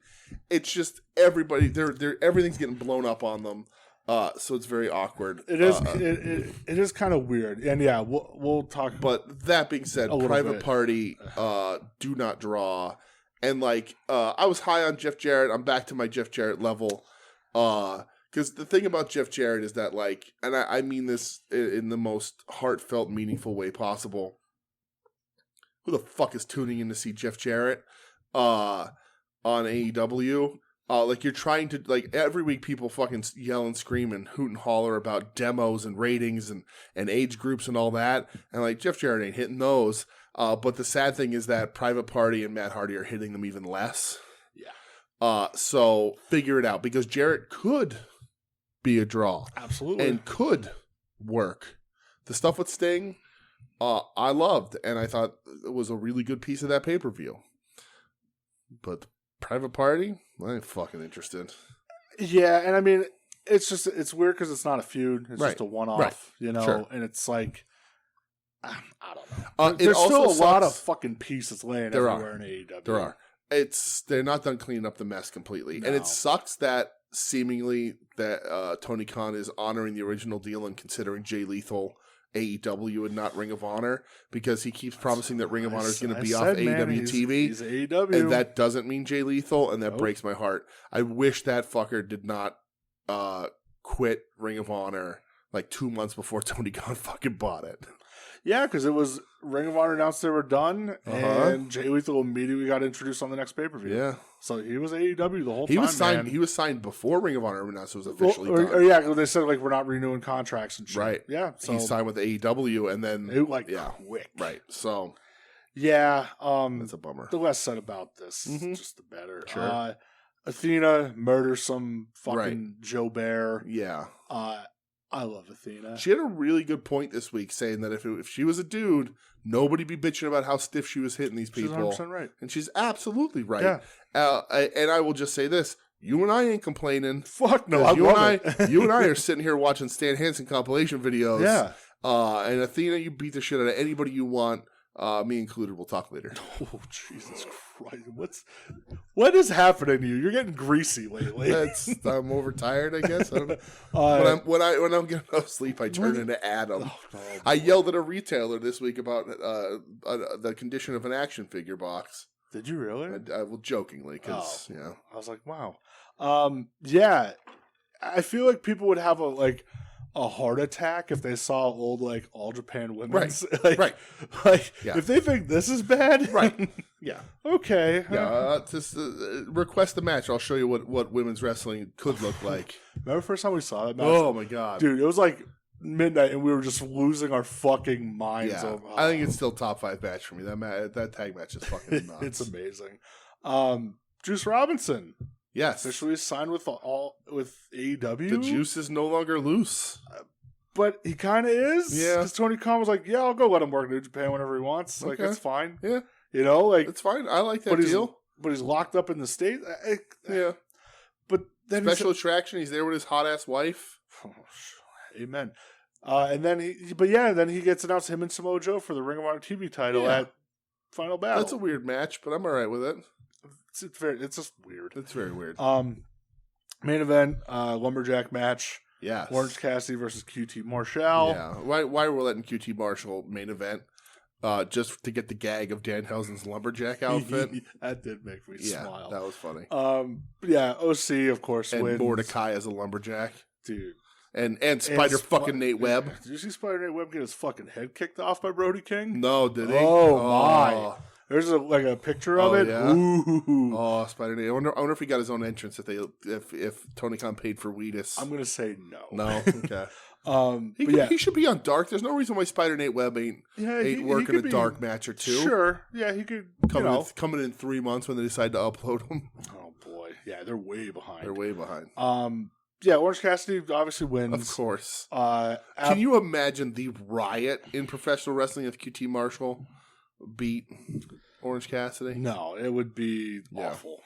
It's just everybody, everything's getting blown up on them. So it's very awkward. It is. It is kind of weird, and yeah, we'll talk. But that being said, Private Party, do not draw, and like I was high on Jeff Jarrett. I'm back to my Jeff Jarrett level, because the thing about Jeff Jarrett is that like, and I mean this in the most heartfelt, meaningful way possible. Who the fuck is tuning in to see Jeff Jarrett on AEW? Like you're trying to like every week people fucking yell and scream and hoot and holler about demos and ratings and age groups and all that. And like Jeff Jarrett ain't hitting those. But the sad thing is that Private Party and Matt Hardy are hitting them even less. Yeah. So figure it out because Jarrett could be a draw. Absolutely. And could work. The stuff with Sting, I loved. And I thought it was a really good piece of that pay-per-view. But Private Party? I ain't fucking interested. Yeah, and I mean, it's weird because it's not a feud. It's just a one-off, you know? Sure. And it's like, I don't know. There's also still a lot of fucking pieces laying everywhere in AEW. There are. They're not done cleaning up the mess completely. No. And it sucks that seemingly that Tony Khan is honoring the original deal and considering Jay Lethal AEW and not Ring of Honor because he keeps promising that Ring of Honor is going to be off AEW TV. He's AEW. And that doesn't mean Jay Lethal, and that breaks my heart. I wish that fucker did not quit Ring of Honor like 2 months before Tony Khan fucking bought it. Yeah, because it was Ring of Honor announced they were done, and Jay Lethal immediately got introduced on the next pay-per-view. Yeah. So he was AEW the whole time, man. He was signed before Ring of Honor announced it was officially done. Or yeah, they said like we're not renewing contracts and shit. Right. Yeah. So he signed with AEW and then quick. Right. So yeah, that's a bummer. The less said about this, just the better. Sure. Athena murders some fucking Joe Bear. Yeah. I love Athena. She had a really good point this week saying that if she was a dude, nobody'd be bitching about how stiff she was hitting these people. She's 100% right. And she's absolutely right. Yeah. And I will just say this. You and I ain't complaining. Fuck no, I love it. You and I are sitting here watching Stan Hansen compilation videos. Yeah. And Athena, you beat the shit out of anybody you want. Me included. We'll talk later. Oh, Jesus Christ. What is happening to you? You're getting greasy lately. I'm overtired, I guess. I don't know. When I'm getting no sleep, I turn into Adam. Oh, I yelled at a retailer this week about the condition of an action figure box. Did you really? Well, jokingly, because I was like, wow. Yeah, I feel like people would have a heart attack if they saw old All Japan Women's. Right. If they think this is bad. Right. Yeah. Okay. Yeah. Just request the match. I'll show you what women's wrestling could look like. Remember the first time we saw that match? Oh my god, dude! It was like midnight, and we were just losing our fucking minds. Yeah. I think it's still top 5 match for me. That tag match is fucking nuts. It's amazing. Juice Robinson. Yes. Officially signed with AEW. The juice is no longer loose. But he kind of is. Yeah. Because Tony Khan was like, yeah, I'll go let him work in New Japan whenever he wants. Okay. It's fine. Yeah. You know, it's fine. I like that deal. But he's locked up in the States. Yeah. But then special attraction. He's there with his hot-ass wife. Oh, amen. And then he gets announced him and Samoa Joe for the Ring of Honor TV title at final battle. That's a weird match, but I'm all right with it. It's just weird. It's very weird. Main event, lumberjack match. Yes. Orange Cassidy versus QT Marshall. Yeah. Why we're letting QT Marshall main event? Just to get the gag of Danhausen's lumberjack outfit. That did make me smile. That was funny. Yeah, OC of course and wins. Mordecai as a lumberjack, dude. And Spider fucking Nate Webb. Did you see Spider Nate Webb get his fucking head kicked off by Brody King? No, did he? Oh my! There's a picture of it. Yeah? Ooh. Oh, Spider Nate. I wonder if he got his own entrance. If Tony Khan paid for Wheatus. I'm gonna say no. No. Okay. He should be on Dark. There's no reason why Spider Nate Webb ain't working a Dark match or two. Sure. Yeah, he could. Coming in 3 months when they decide to upload him. Oh boy. Yeah, they're way behind. Yeah, Orange Cassidy obviously wins. Of course. Can you imagine the riot in professional wrestling if QT Marshall beat Orange Cassidy? No, it would be awful.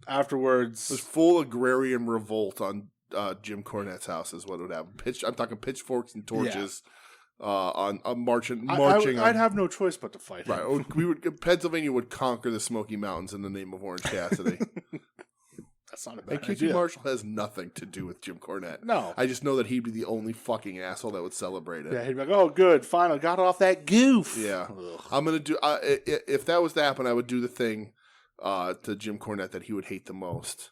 Afterwards, it was full agrarian revolt on Jim Cornette's house is what it would have. I'm talking pitchforks and torches on marching. I'd have no choice but to fight him. Right. Pennsylvania would conquer the Smoky Mountains in the name of Orange Cassidy. That's not a bad idea. QT Marshall has nothing to do with Jim Cornette. No. I just know that he'd be the only fucking asshole that would celebrate it. Yeah, he'd be like, oh, good, finally got off that goof. Yeah. Ugh. I'm going to do, if that was to happen, I would do the thing to Jim Cornette that he would hate the most.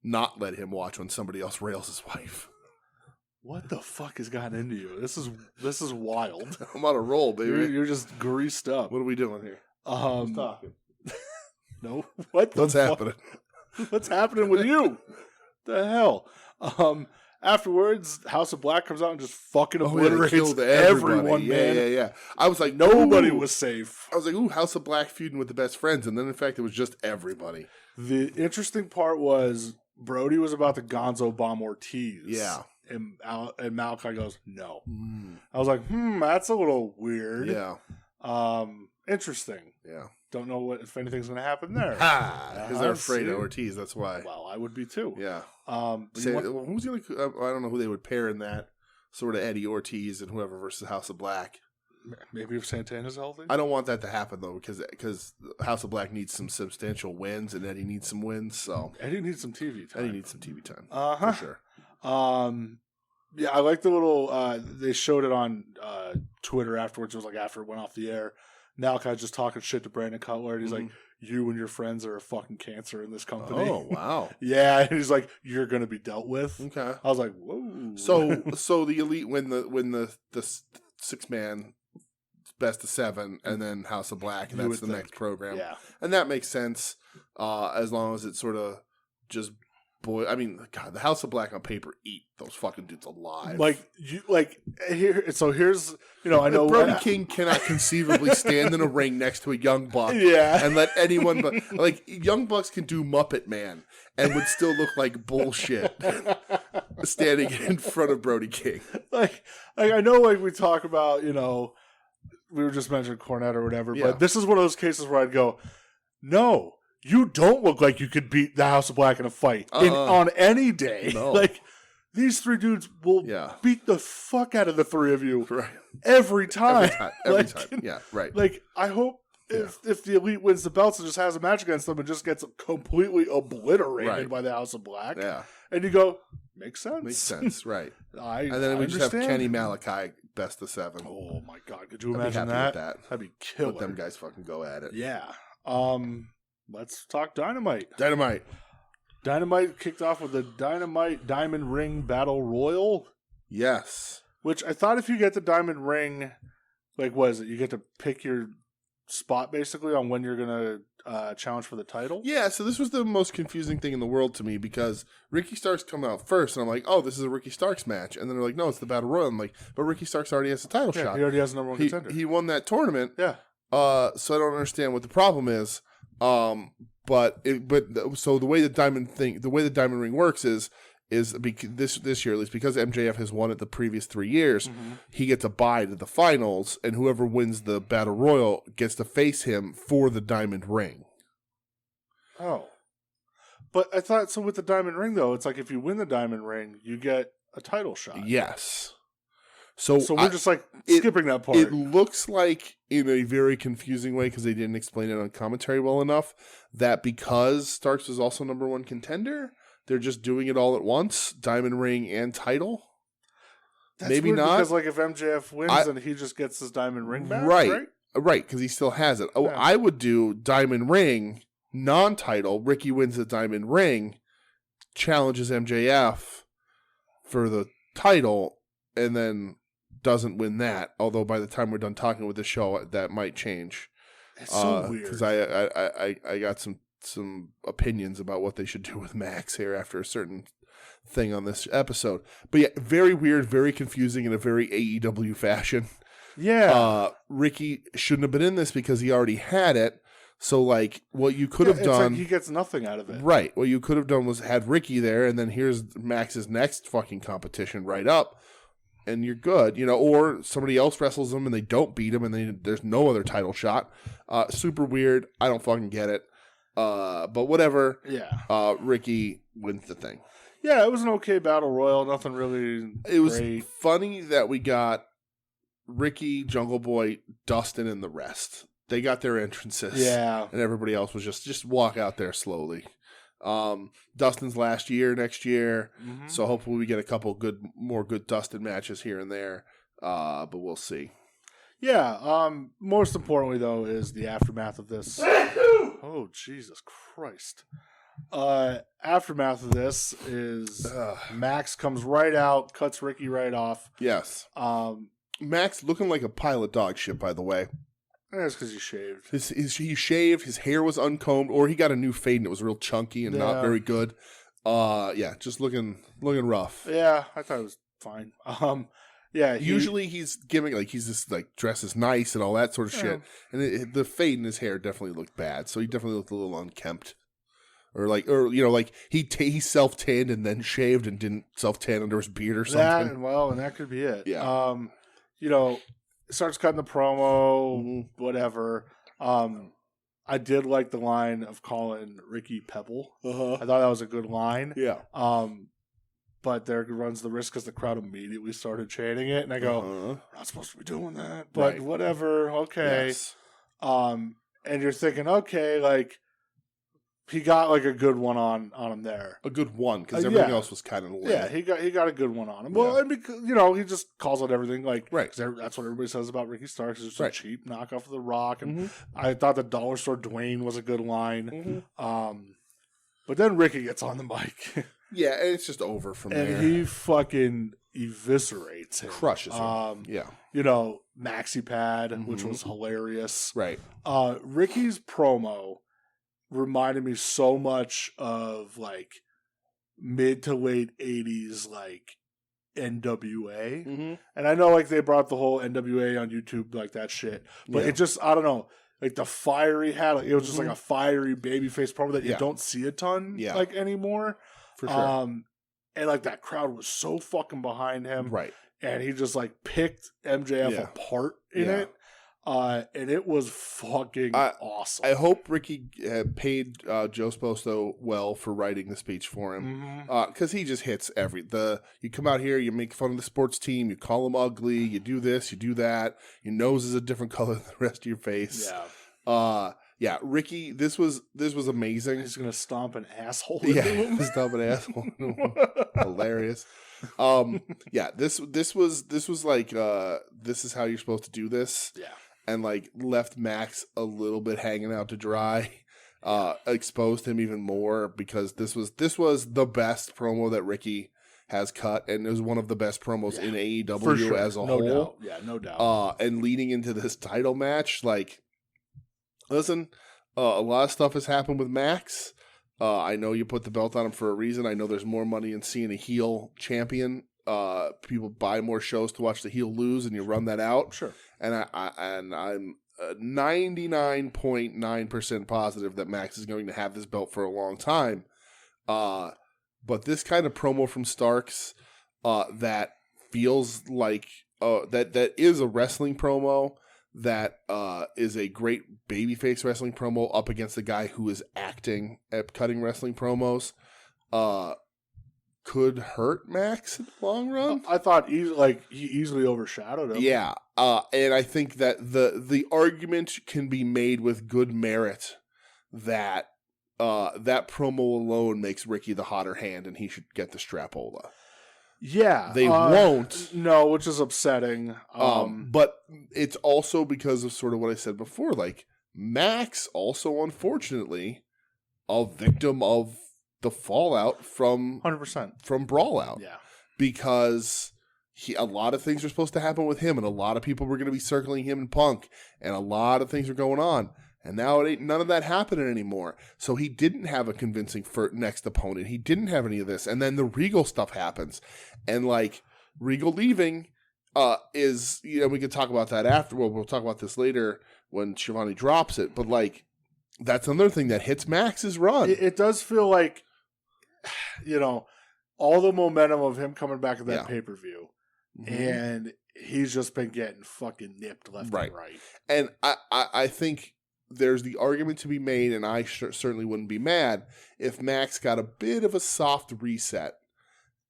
Not let him watch when somebody else rails his wife. What the fuck has gotten into you? This is wild. I'm on a roll, baby. You're just greased up. What are we doing here? I'm talking. No? What's happening? What's happening with you? The hell? Afterwards, House of Black comes out and just fucking obliterates everyone, man. Yeah. I was like, nobody was safe. I was like, ooh, House of Black feuding with the best friends. And then, in fact, it was just everybody. The interesting part was Brody was about to Gonzo bomb Ortiz. Yeah. And Malachi goes, no. I was like, that's a little weird. Yeah. Interesting. Yeah. Don't know if anything's going to happen there. Because they're afraid of Ortiz, that's why. Well, I would be too. Yeah. Who's going to, I don't know who they would pair in that, sort of Eddie Ortiz and whoever versus House of Black. Maybe if Santana's healthy? I don't want that to happen, though, because House of Black needs some substantial wins and Eddie needs some wins. So Eddie needs some TV time. For sure. Yeah, I like the little, they showed it on Twitter afterwards. It was like after it went off the air. Malachi's just talking shit to Brandon Cutler, and he's like, you and your friends are a fucking cancer in this company. Oh, wow. Yeah, and he's like, you're going to be dealt with. Okay. I was like, whoa. So the Elite win the 6-man best of 7, and then House of Black, and that's the next program. Yeah. And that makes sense, as long as it's sort of just... Boy, I mean, God, the House of Black on paper eat those fucking dudes alive. Here's, I know Brody King cannot conceivably stand in a ring next to a Young Buck, and let anyone Young Bucks can do Muppet Man and would still look like bullshit standing in front of Brody King. I know, we talk about, we were just mentioning Cornette or whatever, but this is one of those cases where I'd go, no. You don't look like you could beat the House of Black in a fight on any day. No. These 3 dudes will beat the fuck out of the 3 of you every time. Every time. Yeah, right. I hope if the Elite wins the belts and just has a match against them and just gets completely obliterated by the House of Black. Yeah. And you go, makes sense. Makes sense, right. And then we just have Kenny Malachi best of 7. Oh my God. Could you imagine that? That'd be killer. Let them guys fucking go at it. Yeah. Let's talk Dynamite. Dynamite kicked off with the Dynamite Diamond Ring Battle Royal. Yes. Which I thought if you get the Diamond Ring, what is it? You get to pick your spot basically on when you're going to challenge for the title? Yeah, so this was the most confusing thing in the world to me because Ricky Starks coming out first, and I'm like, oh, this is a Ricky Starks match. And then they're like, no, it's the Battle Royal. I'm like, but Ricky Starks already has a title shot. He already has the number 1 contender. He won that tournament. Yeah. So I don't understand what the problem is. So the way the Diamond Ring works is because this year, at least because MJF has won it the previous 3 years, he gets a bye to the finals, and whoever wins the Battle Royal gets to face him for the Diamond Ring. Oh. But I thought, so with the Diamond Ring, though, it's like if you win the Diamond Ring, you get a title shot. Yes. So we're just like skipping that part. It looks like, in a very confusing way, because they didn't explain it on commentary well enough, that because Starks was also number one contender, they're just doing it all at once, Diamond Ring and title. That's maybe weird not. Because like if MJF wins, then he just gets his Diamond Ring back, right? Right, because he still has it. Oh, yeah. I would do Diamond Ring, non-title. Ricky wins the Diamond Ring, challenges MJF for the title, and then doesn't win that. Although by the time we're done talking with the show, that might change. It's so weird. Because I got some opinions about what they should do with Max here after a certain thing on this episode. But yeah, very weird, very confusing in a very AEW fashion. Yeah. Ricky shouldn't have been in this because he already had it. So, like, what you could have done... Like he gets nothing out of it. Right. What you could have done was had Ricky there, and then here's Max's next fucking competition right up, and you're good. Or somebody else wrestles him, and they don't beat him, and there's no other title shot. Super weird. I don't fucking get it. But whatever. Yeah. Ricky wins the thing. Yeah, it was an okay battle royal. Nothing really It was great. funny that we got Ricky, Jungle Boy, Dustin, and the rest. They got their entrances. Yeah. And everybody else was just walk out there slowly. Dustin's last year, next year. Mm-hmm. So hopefully we get a couple more good Dustin matches here and there. But we'll see. Yeah. Most importantly, though, is the aftermath of this. Oh, Jesus Christ. Aftermath of this is Max comes right out, cuts Ricky right off. Yes. Max looking like a pile of dog shit, by the way. That's because he shaved. He shaved, his hair was uncombed, or he got a new fade and it was real chunky and not very good. Just looking rough. Yeah, I thought it was fine. Yeah. Usually he's giving, like, he's just, like, dresses nice and all that sort of shit. And the fade in his hair definitely looked bad, so he definitely looked a little unkempt. He self-tanned and then shaved and didn't self-tan under his beard or something. And that could be it. Yeah. Starts cutting the promo, whatever. I did like the line of calling Ricky Pebble. I thought that was a good line. Yeah. But there runs the risk because the crowd immediately started chanting it, and I go, "We're not supposed to be doing that," but whatever. Okay. Yes. And you're thinking, okay, like. He got like a good one on him there. A good one, because everything else was kind of lame. Yeah, he got a good one on him. Well, and because, he just calls out everything like that's what everybody says about Ricky Starks. It's just a cheap knockoff of The Rock. And I thought the Dollar Store Dwayne was a good line. But then Ricky gets on the mic. Yeah, and it's just over from there. And he fucking eviscerates him. Crushes him. Maxi Pad, which was hilarious. Right. Ricky's promo reminded me so much of like mid to late 80s like NWA. And I know like they brought the whole NWA on YouTube, like that shit. But it just, I don't know, like the fiery had, like, it was just like a fiery babyface promo that you don't see a ton like anymore. For sure. And like that crowd was so fucking behind him. Right. And he just like picked MJF apart in it. And it was fucking awesome. I hope Ricky paid Joe Sposto well for writing the speech for him, because he just hits you come out here, you make fun of the sports team, you call them ugly, you do this, you do that, your nose is a different color than the rest of your face. Ricky, this was amazing. He's gonna stomp an asshole. Stomp an asshole. Hilarious. This was like this is how you're supposed to do this. Yeah. And like left Max a little bit hanging out to dry, exposed him even more, because this was the best promo that Ricky has cut, and it was one of the best promos in AEW as a whole. Doubt. Yeah, no doubt. And leading into this title match, like, listen, a lot of stuff has happened with Max. I know you put the belt on him for a reason. I know there's more money in seeing a heel champion. People buy more shows to watch the heel lose, and you run that out. Sure. And I'm 99.9% positive that Max is going to have this belt for a long time. But this kind of promo from Starks, that feels like that is a wrestling promo, that is a great babyface wrestling promo up against a guy who is acting at cutting wrestling promos. could hurt Max in the long run. I thought he easily overshadowed him. Yeah, and I think that the argument can be made with good merit that that promo alone makes Ricky the hotter hand, and he should get the Strapola. Yeah, They won't. No, which is upsetting. But it's also because of sort of what I said before. Like Max, also unfortunately, a victim of the fallout from 100% from Brawl Out. Yeah, because a lot of things are supposed to happen with him, and a lot of people were going to be circling him and Punk, and a lot of things are going on. And now it ain't none of that happening anymore. So he didn't have a convincing next opponent. He didn't have any of this. And then the Regal stuff happens. And like Regal leaving is, we could talk about that after. Well, we'll talk about this later when Shivani drops it. But like, that's another thing that hits Max's run. It does feel like, all the momentum of him coming back to that pay-per-view. Mm-hmm. And he's just been getting fucking nipped left and right. And I think there's the argument to be made, and I certainly wouldn't be mad if Max got a bit of a soft reset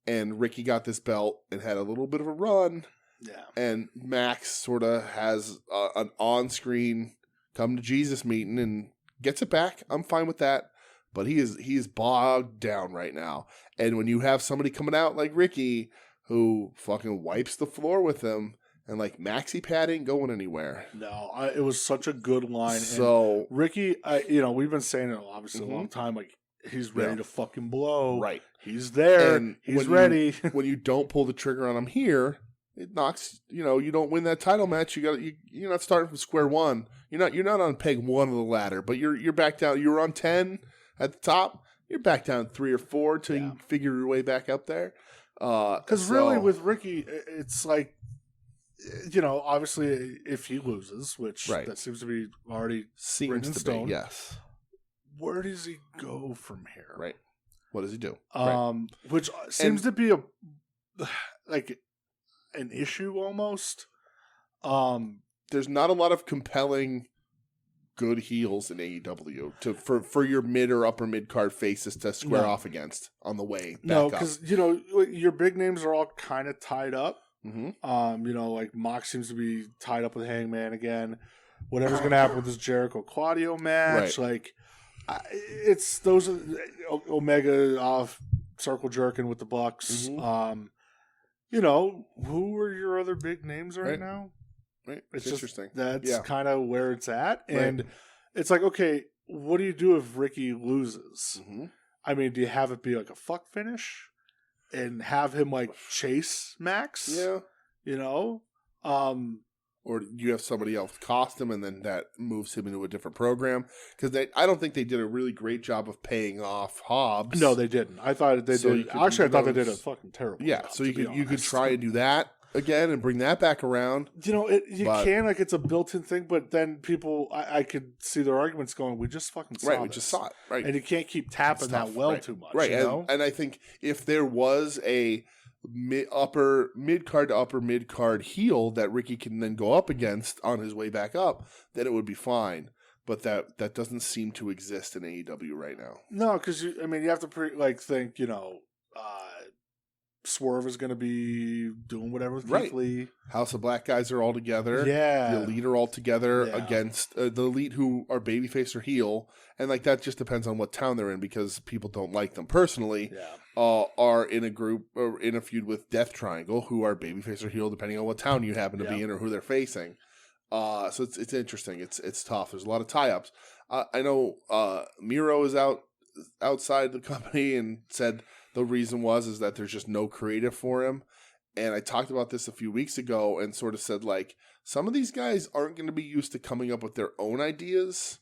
and Ricky got this belt and had a little bit of a run. Yeah. And Max sort of has an on-screen come to Jesus meeting and gets it back. I'm fine with that. But he is bogged down right now. And when you have somebody coming out like Ricky who fucking wipes the floor with him, and like maxi pad ain't going anywhere. No, it was such a good line. So and Ricky, we've been saying it obviously a long time. Like he's ready to fucking blow. Right, he's there. And he's ready. When you don't pull the trigger on him here, it knocks. You don't win that title match. You're not starting from square one. You're not on peg one of the ladder, but you're back down. You were on 10 at the top. You're back down 3 or 4 till you figure your way back up there. Because really, with Ricky, it's like. Obviously, if he loses, which that seems to be already written in stone, yes. Where does he go from here? Right. What does he do? Which seems to be an issue almost. There's not a lot of compelling good heels in AEW for your mid or upper mid card faces to square off against on the way back up. Because your big names are all kind of tied up. Mm-hmm. Like Mox seems to be tied up with Hangman again. Whatever's going to happen with this Jericho Claudio match, it's those Omega off circle jerking with the Bucks. Mm-hmm. Who are your other big names right now? Right, it's interesting. That's kind of where it's at, and it's like, okay, what do you do if Ricky loses? Mm-hmm. I mean, do you have it be like a fuck finish? And have him chase Max, or you have somebody else cost him, and then that moves him into a different program. Because I don't think they did a really great job of paying off Hobbs. No, they didn't. I thought they did. Actually, I thought they did a fucking terrible. Yeah, job, so you could try and do that again and bring that back around. It's a built-in thing, but then people, I could see their arguments going, we just fucking saw we just saw it, right? And you can't keep tapping that too much, right? And I think if there was a upper mid-card to upper mid-card heel that Ricky can then go up against on his way back up, then it would be fine. But that doesn't seem to exist in AEW right now. No, because you have to think, Swerve is going to be doing whatever with Keith Lee. House of Black guys are all together. Yeah. The Elite are all together against the Elite who are babyface or heel. And that just depends on what town they're in because people don't like them personally. Yeah. Are in a group or in a feud with Death Triangle who are babyface or heel depending on what town you happen to be in or who they're facing. So it's interesting. It's tough. There's a lot of tie-ups. I know Miro is outside the company and said the reason is that there's just no creative for him. And I talked about this a few weeks ago and sort of said some of these guys aren't going to be used to coming up with their own ideas.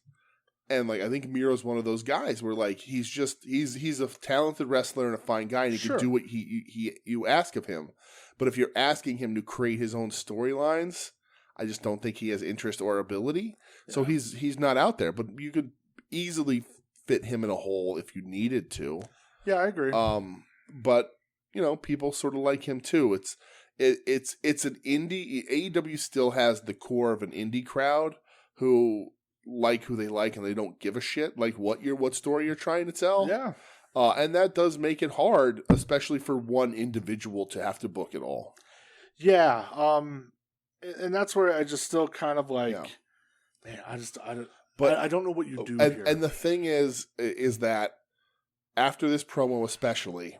And I think Miro's one of those guys where he's a talented wrestler and a fine guy and he can do what you ask of him. But if you're asking him to create his own storylines, I just don't think he has interest or ability. Yeah. So he's not out there, but you could easily fit him in a hole if you needed to. Yeah, I agree. But people sort of like him too. It's an indie. AEW still has the core of an indie crowd who like who they like and they don't give a shit what story you're trying to tell. Yeah. And that does make it hard, especially for one individual to have to book it all. Yeah. And that's where I just still kind of like, man, I don't know what you do here. And the thing is that after this promo especially,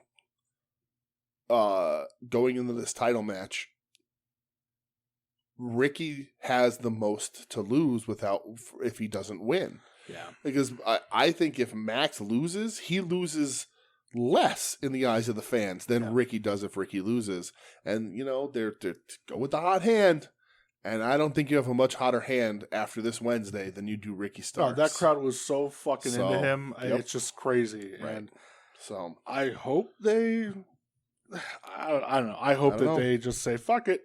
going into this title match, Ricky has the most to lose if he doesn't win. Yeah. Because I think if Max loses, he loses less in the eyes of the fans than Ricky does if Ricky loses. And, they're go with the hot hand. And I don't think you have a much hotter hand after this Wednesday than you do Ricky Starks. Oh, that crowd was so fucking into him. Yep. It's just crazy. Right. And so I hope they... I don't know. I hope that they just say, fuck it.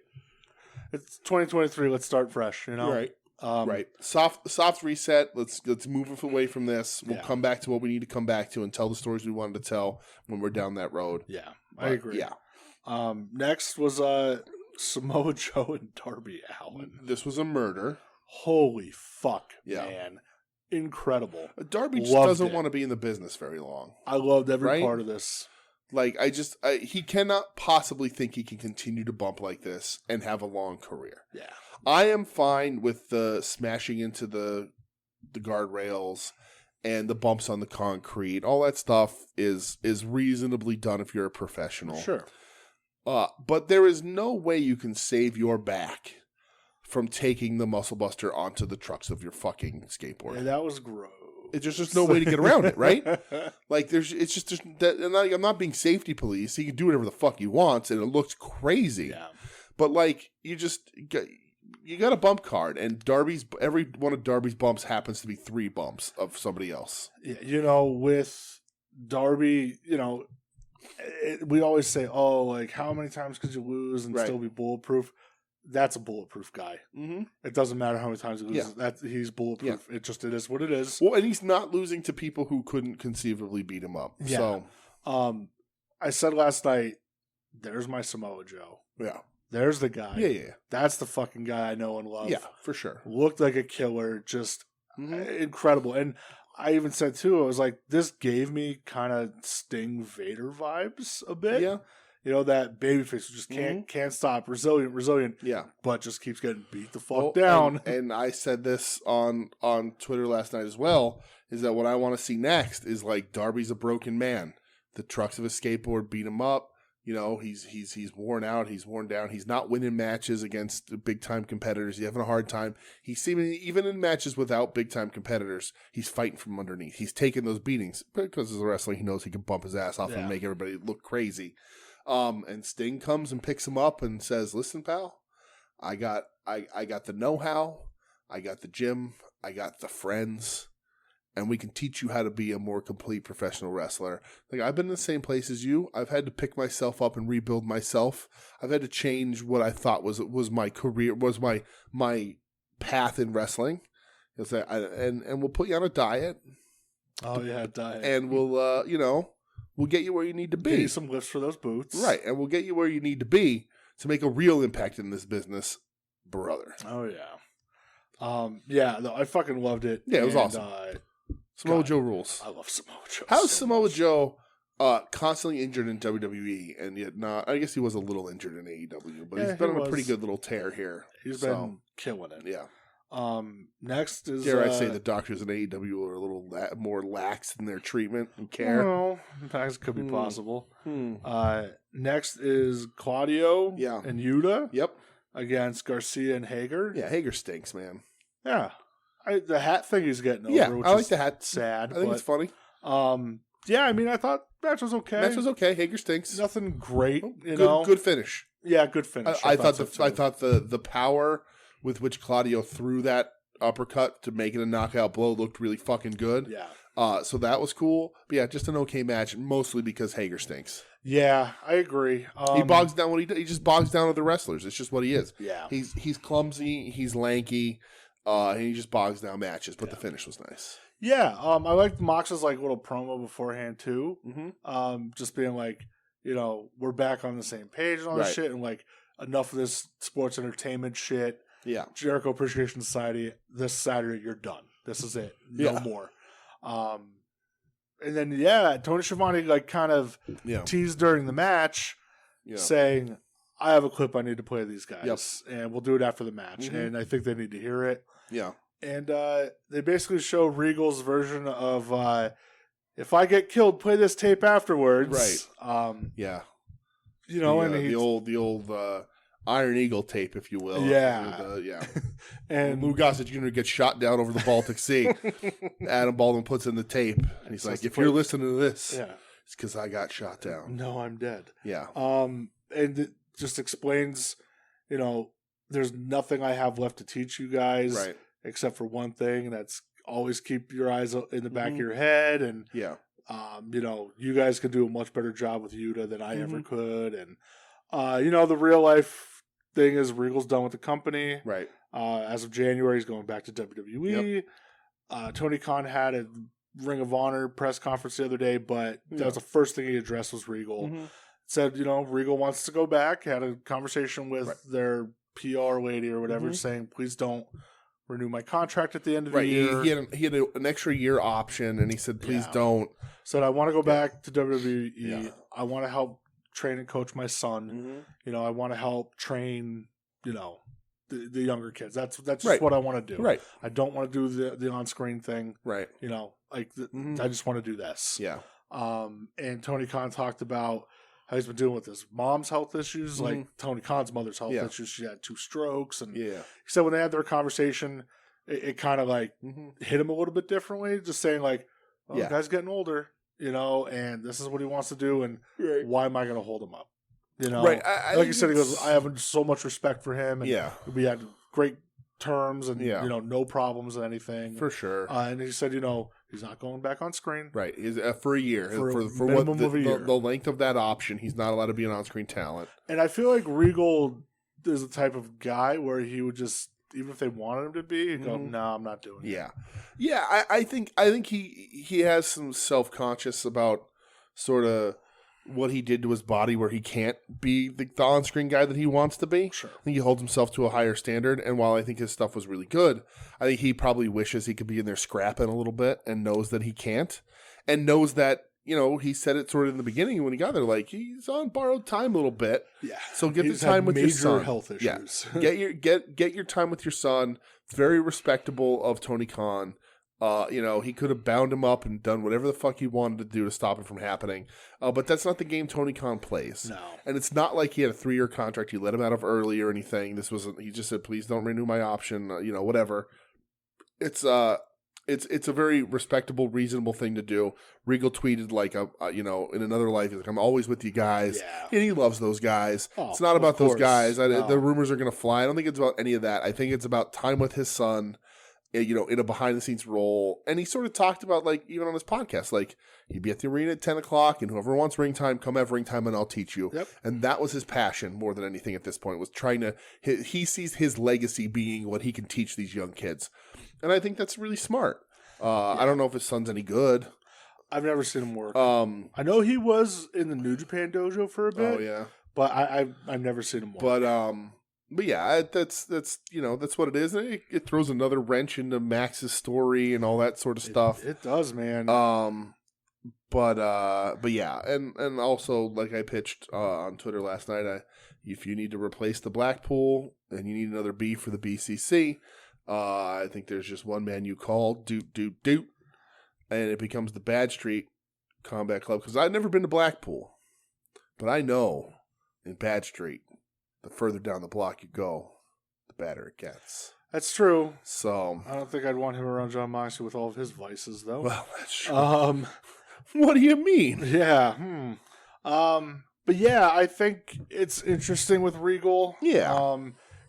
It's 2023. Let's start fresh, Right. Right. Soft reset. Let's move away from this. We'll come back to what we need to come back to and tell the stories we wanted to tell when we're down that road. Yeah, I agree. Yeah. Next was Samoa Joe and Darby Allin. This was a murder. Holy fuck, man. Incredible. Darby just doesn't want to be in the business very long. I loved every part of this. Like, he cannot possibly think he can continue to bump like this and have a long career. Yeah. I am fine with the smashing into the guardrails and the bumps on the concrete. All that stuff is reasonably done if you're a professional. Sure. But there is no way you can save your back from taking the Muscle Buster onto the trucks of your fucking skateboard. Yeah, that was gross. It's just no way to get around it, right? Like and I'm not being safety police. He can do whatever the fuck he wants, and it looks crazy. Yeah. But like, you got a bump card, and every one of Darby's bumps happens to be 3 bumps of somebody else. Yeah, with Darby, we always say, "Oh, like how many times could you lose and still be bulletproof?" That's a bulletproof guy. Mm-hmm. It doesn't matter how many times he loses. He's bulletproof. Yeah. It is what it is. Well, and he's not losing to people who couldn't conceivably beat him up. Yeah. So, I said last night, there's my Samoa Joe. Yeah. There's the guy. Yeah. That's the fucking guy I know and love. Yeah, for sure. Looked like a killer. Just incredible. And I even said, too, I was like, this gave me kind of Sting Vader vibes a bit. Yeah. That babyface who just can't stop. Resilient. Yeah. But just keeps getting beat the fuck down. And I said this on Twitter last night as well, is that what I want to see next is like Darby's a broken man. The trucks of his skateboard beat him up. He's worn out. He's worn down. He's not winning matches against big time competitors. He's having a hard time. He's seemingly, even in matches without big time competitors, he's fighting from underneath. He's taking those beatings because as a wrestler, he knows he can bump his ass off and make everybody look crazy. And Sting comes and picks him up and says, "Listen, pal, I got the know-how. I got the gym. I got the friends. And we can teach you how to be a more complete professional wrestler. Like, I've been in the same place as you. I've had to pick myself up and rebuild myself. I've had to change what I thought was my career, was my path in wrestling. And we'll put you on a diet. Oh yeah, diet. And we'll get you where you need to be. Get you some lifts for those boots. Right, and we'll get you where you need to be to make a real impact in this business, brother." Oh yeah. I fucking loved it. Yeah, it was awesome. Samoa Joe rules. I love Samoa Joe. How's Samoa Joe constantly injured in WWE and yet not? I guess he was a little injured in AEW, but he's been on a pretty good little tear here. He's been killing it. Yeah. Next is... Dare I say the doctors in AEW are a little more lax in their treatment and care? No, that could be possible. Next is Claudio and Yuta. Yep. Against Garcia and Hager. Yeah, Hager stinks, man. Yeah. The hat thing he's getting over, which I like is the hat. Sad. I think it's funny. Yeah, I mean, I thought match was okay. Hager stinks. Nothing great, Good finish. Yeah, good finish. I thought the power with which Claudio threw that uppercut to make it a knockout blow looked really fucking good. Yeah. So that was cool. But yeah, just an okay match, mostly because Hager stinks. Yeah, I agree. He bogs down what he does. He just bogs down other wrestlers. It's just what he is. Yeah. He's clumsy. He's lanky. And he just bogs down matches. But the finish was nice. Yeah. I liked Mox's little promo beforehand too. Mm-hmm. Just being like, we're back on the same page and all this shit, and enough of this sports entertainment shit. Yeah. Jericho Appreciation Society, this Saturday you're done. This is it. No more. And then, Tony Schiavone like kind of teased during the match saying, I have a clip I need to play these guys, and we'll do it after the match. Mm-hmm. And I think they need to hear it. Yeah. And they basically show Regal's version of, if I get killed, play this tape afterwards. Right. Yeah. You know, the old Iron Eagle tape, if you will. Yeah. And Lou Gossett Jr. gets shot down over the Baltic Sea. Adam Baldwin puts in the tape, and he's like, if you're listening to this, it's because I got shot down. No, I'm dead. Yeah. And it just explains, there's nothing I have left to teach you guys. Right. Except for one thing, and that's always keep your eyes in the back of your head. And, you guys can do a much better job with Yuta than I ever could. And, the real life thing is Regal's done with the company. Right. As of January, he's going back to WWE. Yep. Tony Khan had a Ring of Honor press conference the other day, but that was the first thing he addressed was Regal. Mm-hmm. Said, Regal wants to go back. Had a conversation with their PR lady or whatever saying, please don't renew my contract at the end of the year. He had an extra year option, and he said, please don't. Said, I want to go back to WWE. Yeah. I want to help train and coach my son. Mm-hmm. I want to help train, the younger kids. That's just what I want to do. Right. I don't want to do the on-screen thing. Right. I just want to do this. Yeah. And Tony Khan talked about how he's been dealing with his mom's health issues, like Tony Khan's mother's health issues. She had 2 strokes. And he said when they had their conversation, it kind of like hit him a little bit differently, just saying like, the guy's getting older, and this is what he wants to do, and why am I going to hold him up? Right. Like you said, he goes, I have so much respect for him. And we had great terms and, no problems and anything. For sure. And he said, he's not going back on screen. Right. For a year. For minimum of a year. The length of that option, he's not allowed to be an on-screen talent. And I feel like Regal is the type of guy where he would just, even if they wanted him to be, he'd go, no, I'm not doing it. Yeah. Yeah, I think he has some self-conscious about sort of what he did to his body where he can't be the on-screen guy that he wants to be. Sure. I think he holds himself to a higher standard, and while I think his stuff was really good, I think he probably wishes he could be in there scrapping a little bit and knows that he can't, and knows that, he said it sort of in the beginning when he got there, like, he's on borrowed time a little bit. Yeah. So get the time with your son. Major health issues. Yeah. get your time with your son. It's very respectable of Tony Khan. He could have bound him up and done whatever the fuck he wanted to do to stop it from happening. But that's not the game Tony Khan plays. No. And it's not like he had a 3-year contract. He let him out of early or anything. He just said, please don't renew my option, whatever. It's a very respectable, reasonable thing to do. Regal tweeted like, in another life, he's like, I'm always with you guys. Yeah. And he loves those guys. Oh, it's not about those guys. No. The rumors are going to fly. I don't think it's about any of that. I think it's about time with his son, in a behind-the-scenes role. And he sort of talked about, like, even on his podcast, like, he'd be at the arena at 10 o'clock, and whoever wants ring time, come have ring time, and I'll teach you. Yep. And that was his passion more than anything at this point, was trying to – he sees his legacy being what he can teach these young kids. And I think that's really smart. I don't know if his son's any good. I've never seen him work. I know he was in the New Japan dojo for a bit. Oh, yeah. But I've never seen him work. But yeah, that's what it is. And it throws another wrench into Max's story and all that sort of stuff. It does, man. But yeah, and also, like I pitched on Twitter last night, if you need to replace the Blackpool and you need another B for the BCC, I think there's just one man you call, Doot, and it becomes the Bad Street Combat Club. Because I've never been to Blackpool, but I know in Bad Street, the further down the block you go, the better it gets. That's true. So I don't think I'd want him around John Moxley with all of his vices, though. Well, that's true. What do you mean? Yeah. But yeah, I think it's interesting with Regal. Yeah.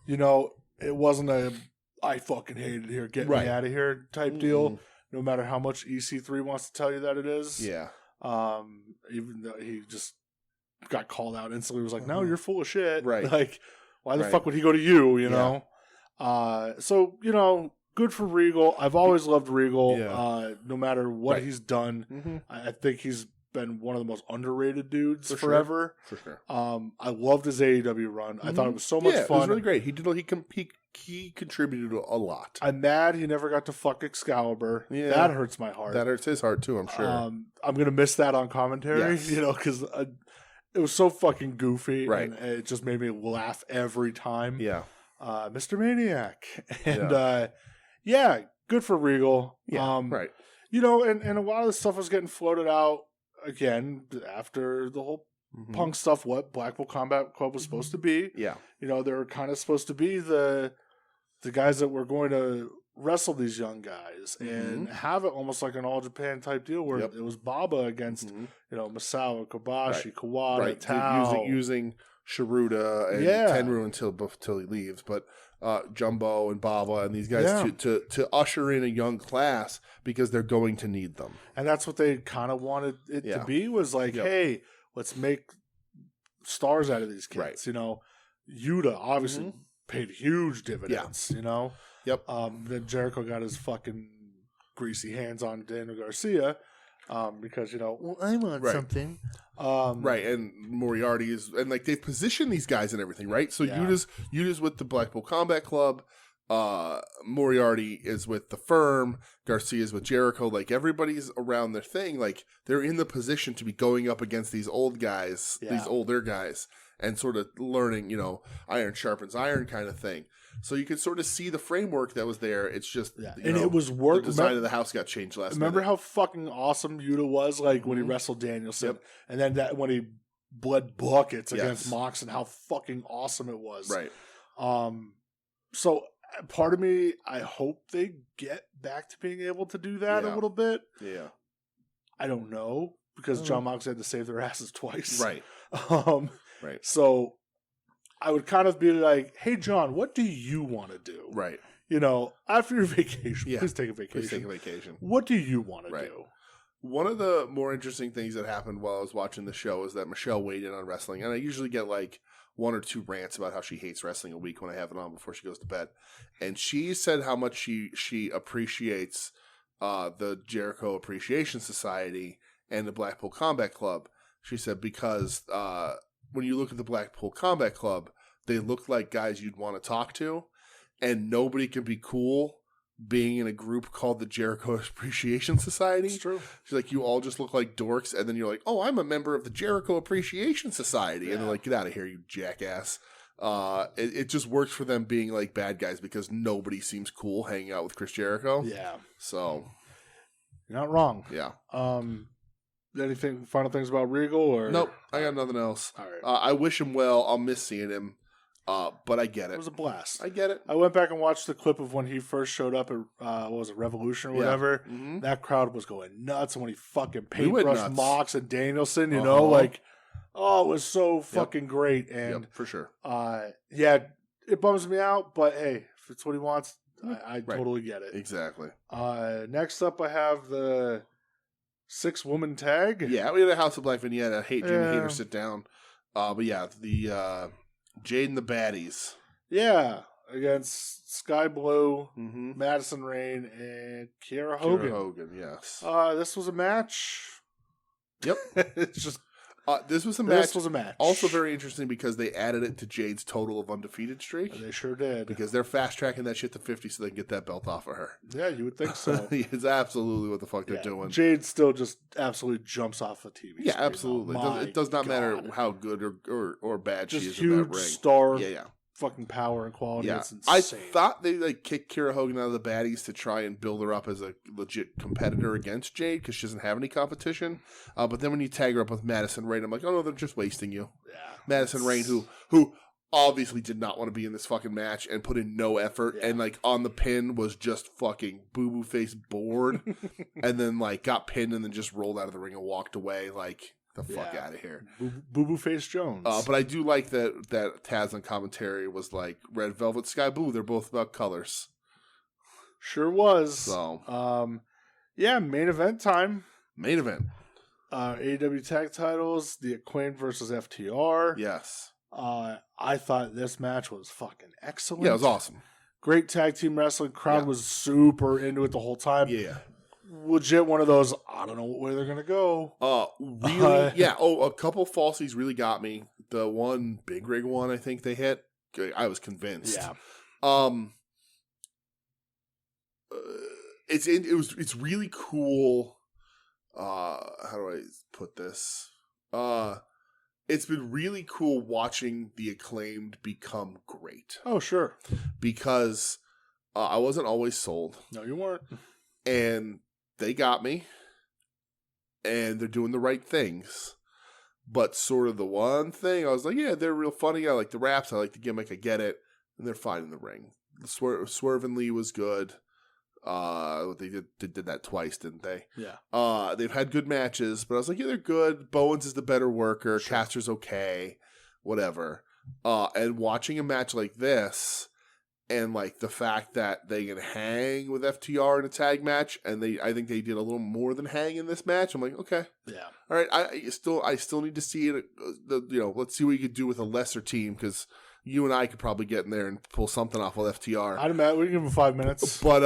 It wasn't I fucking hate it here, get me out of here type deal. No matter how much EC3 wants to tell you that it is. Yeah. Even though he just got called out instantly, was like, no, you're full of shit. Right. Like, why the fuck would he go to you, you know? So, good for Regal. I've always loved Regal. Yeah. No matter what he's done. Mm-hmm. I think he's been one of the most underrated dudes forever. For sure. I loved his AEW run. I thought it was so much fun. It was really great. He he contributed a lot. I'm mad he never got to fuck Excalibur. Yeah. That hurts my heart. That hurts his heart too, I'm sure. I'm gonna miss that on commentary, Yes. because it was so fucking goofy, Right. and it just made me laugh every time. Yeah. Mr. Maniac, and good for Regal. Yeah. Right. And a lot of the stuff was getting floated out again after the whole Mhm. Punk stuff. What Blackpool Combat Club was supposed to be. Yeah. They were kind of supposed to be the guys that were going to wrestle these young guys and have it almost like an All Japan type deal where it was Baba against Misawa, Kobashi, Kawada, Tao, using Shiruda and Tenru until he leaves, but Jumbo and Baba and these guys to usher in a young class because they're going to need them. And that's what they kind of wanted it to be, was like, hey, let's make stars out of these kids. Right. Yuta obviously paid huge dividends, Yep. Then Jericho got his fucking greasy hands on Daniel Garcia because, I want something. Right, and Moriarty is, and like they've positioned these guys and everything, right? So Yuta's with the Blackpool Combat Club, Moriarty is with the Firm, Garcia's with Jericho, like everybody's around their thing, like they're in the position to be going up against these old guys, these older guys, and sort of learning, iron sharpens iron kind of thing. So you could sort of see the framework that was there. It's just, and it was work. The design of the house got changed last minute. Remember how fucking awesome Yuta was, like when he wrestled Danielson, and then when he bled buckets against Mox, and how fucking awesome it was. Right. So part of me, I hope they get back to being able to do that a little bit. Yeah. I don't know, because John Mox had to save their asses twice. Right. Right. So I would kind of be like, hey, John, what do you want to do? Right. After your vacation, please take a vacation. Please take a vacation. What do you want to do? One of the more interesting things that happened while I was watching the show is that Michelle weighed in on wrestling. And I usually get like one or two rants about how she hates wrestling a week when I have it on before she goes to bed. And she said how much she appreciates the Jericho Appreciation Society and the Blackpool Combat Club. She said because when you look at the Blackpool Combat Club, they look like guys you'd want to talk to, and nobody can be cool being in a group called the Jericho Appreciation Society. It's true. She's like, you all just look like dorks, and then you're like, oh, I'm a member of the Jericho Appreciation Society. And they're like, get out of here, you jackass. It just works for them being like bad guys because nobody seems cool hanging out with Chris Jericho. Yeah. So. You're not wrong. Yeah. Anything final things about Regal or nope? I got nothing else. All right. I wish him well. I'll miss seeing him, but I get it. It was a blast. I get it. I went back and watched the clip of when he first showed up at what was it, Revolution or whatever. Mm-hmm. That crowd was going nuts, and when he fucking went paintbrushed nuts. Mox and Danielson, it was so fucking great. And for sure. It bums me out, but hey, if it's what he wants, I totally get it. Exactly. Next up, I have the 6-woman tag. Yeah, we had a House of Black vignette. Jimmy Hater sit down. But yeah, the Jade and the Baddies. Yeah, against Sky Blue, Mm-hmm. Madison Rain, and Kiera Hogan. Yes. This was a match. Yep. It's just this was a match. This was a match. Also very interesting because they added it to Jade's total of undefeated streak. They sure did. Because they're fast tracking that shit to 50 so they can get that belt off of her. Yeah, you would think so. It's absolutely what the fuck they're doing. Jade still just absolutely jumps off the TV. Yeah, absolutely. It does not matter how good or bad just she is huge in that ring. Star. Yeah. Fucking power and quality. Yeah, It's insane. I thought they kicked Kiera Hogan out of the Baddies to try and build her up as a legit competitor against Jade because she doesn't have any competition. But then when you tag her up with Madison Rain, I'm like, oh no, they're just wasting you. Yeah, Madison Rain, who obviously did not want to be in this fucking match and put in no effort, and like on the pin was just fucking boo boo face bored, and then like got pinned and then just rolled out of the ring and walked away like. The fuck out of here. Boo Boo Face Jones. But I do like that Taz on commentary was like Red Velvet, Sky Blue. They're both about colors. Sure was. So, main event time. Main event. AEW tag titles, The Acclaimed versus FTR. Yes. I thought this match was fucking excellent. Yeah, it was awesome. Great tag team wrestling. Crowd was super into it the whole time. Yeah. Legit one of those, I don't know where they're going to go. Really? Yeah. Oh, a couple falsies really got me. The one Big Rig one I think they hit, I was convinced. Yeah. It's really cool. How do I put this? It's been really cool watching the Acclaimed become great. Oh, sure. Because I wasn't always sold. No, you weren't. And they got me. And they're doing the right things. But sort of the one thing, I was like, yeah, they're real funny. I like the raps. I like the gimmick. I get it. And they're fine in the ring. Swerve and Lee was good. They did that twice, didn't they? Yeah. They've had good matches, but I was like, yeah, they're good. Bowens is the better worker. Sure. Caster's okay. Whatever. And watching a match like this, and like the fact that they can hang with FTR in a tag match, and I think they did a little more than hang in this match. I'm like, okay, yeah, all right. I still need to see it. Let's see what you could do with a lesser team, because you and I could probably get in there and pull something off with FTR. I'd imagine we can give them 5 minutes. But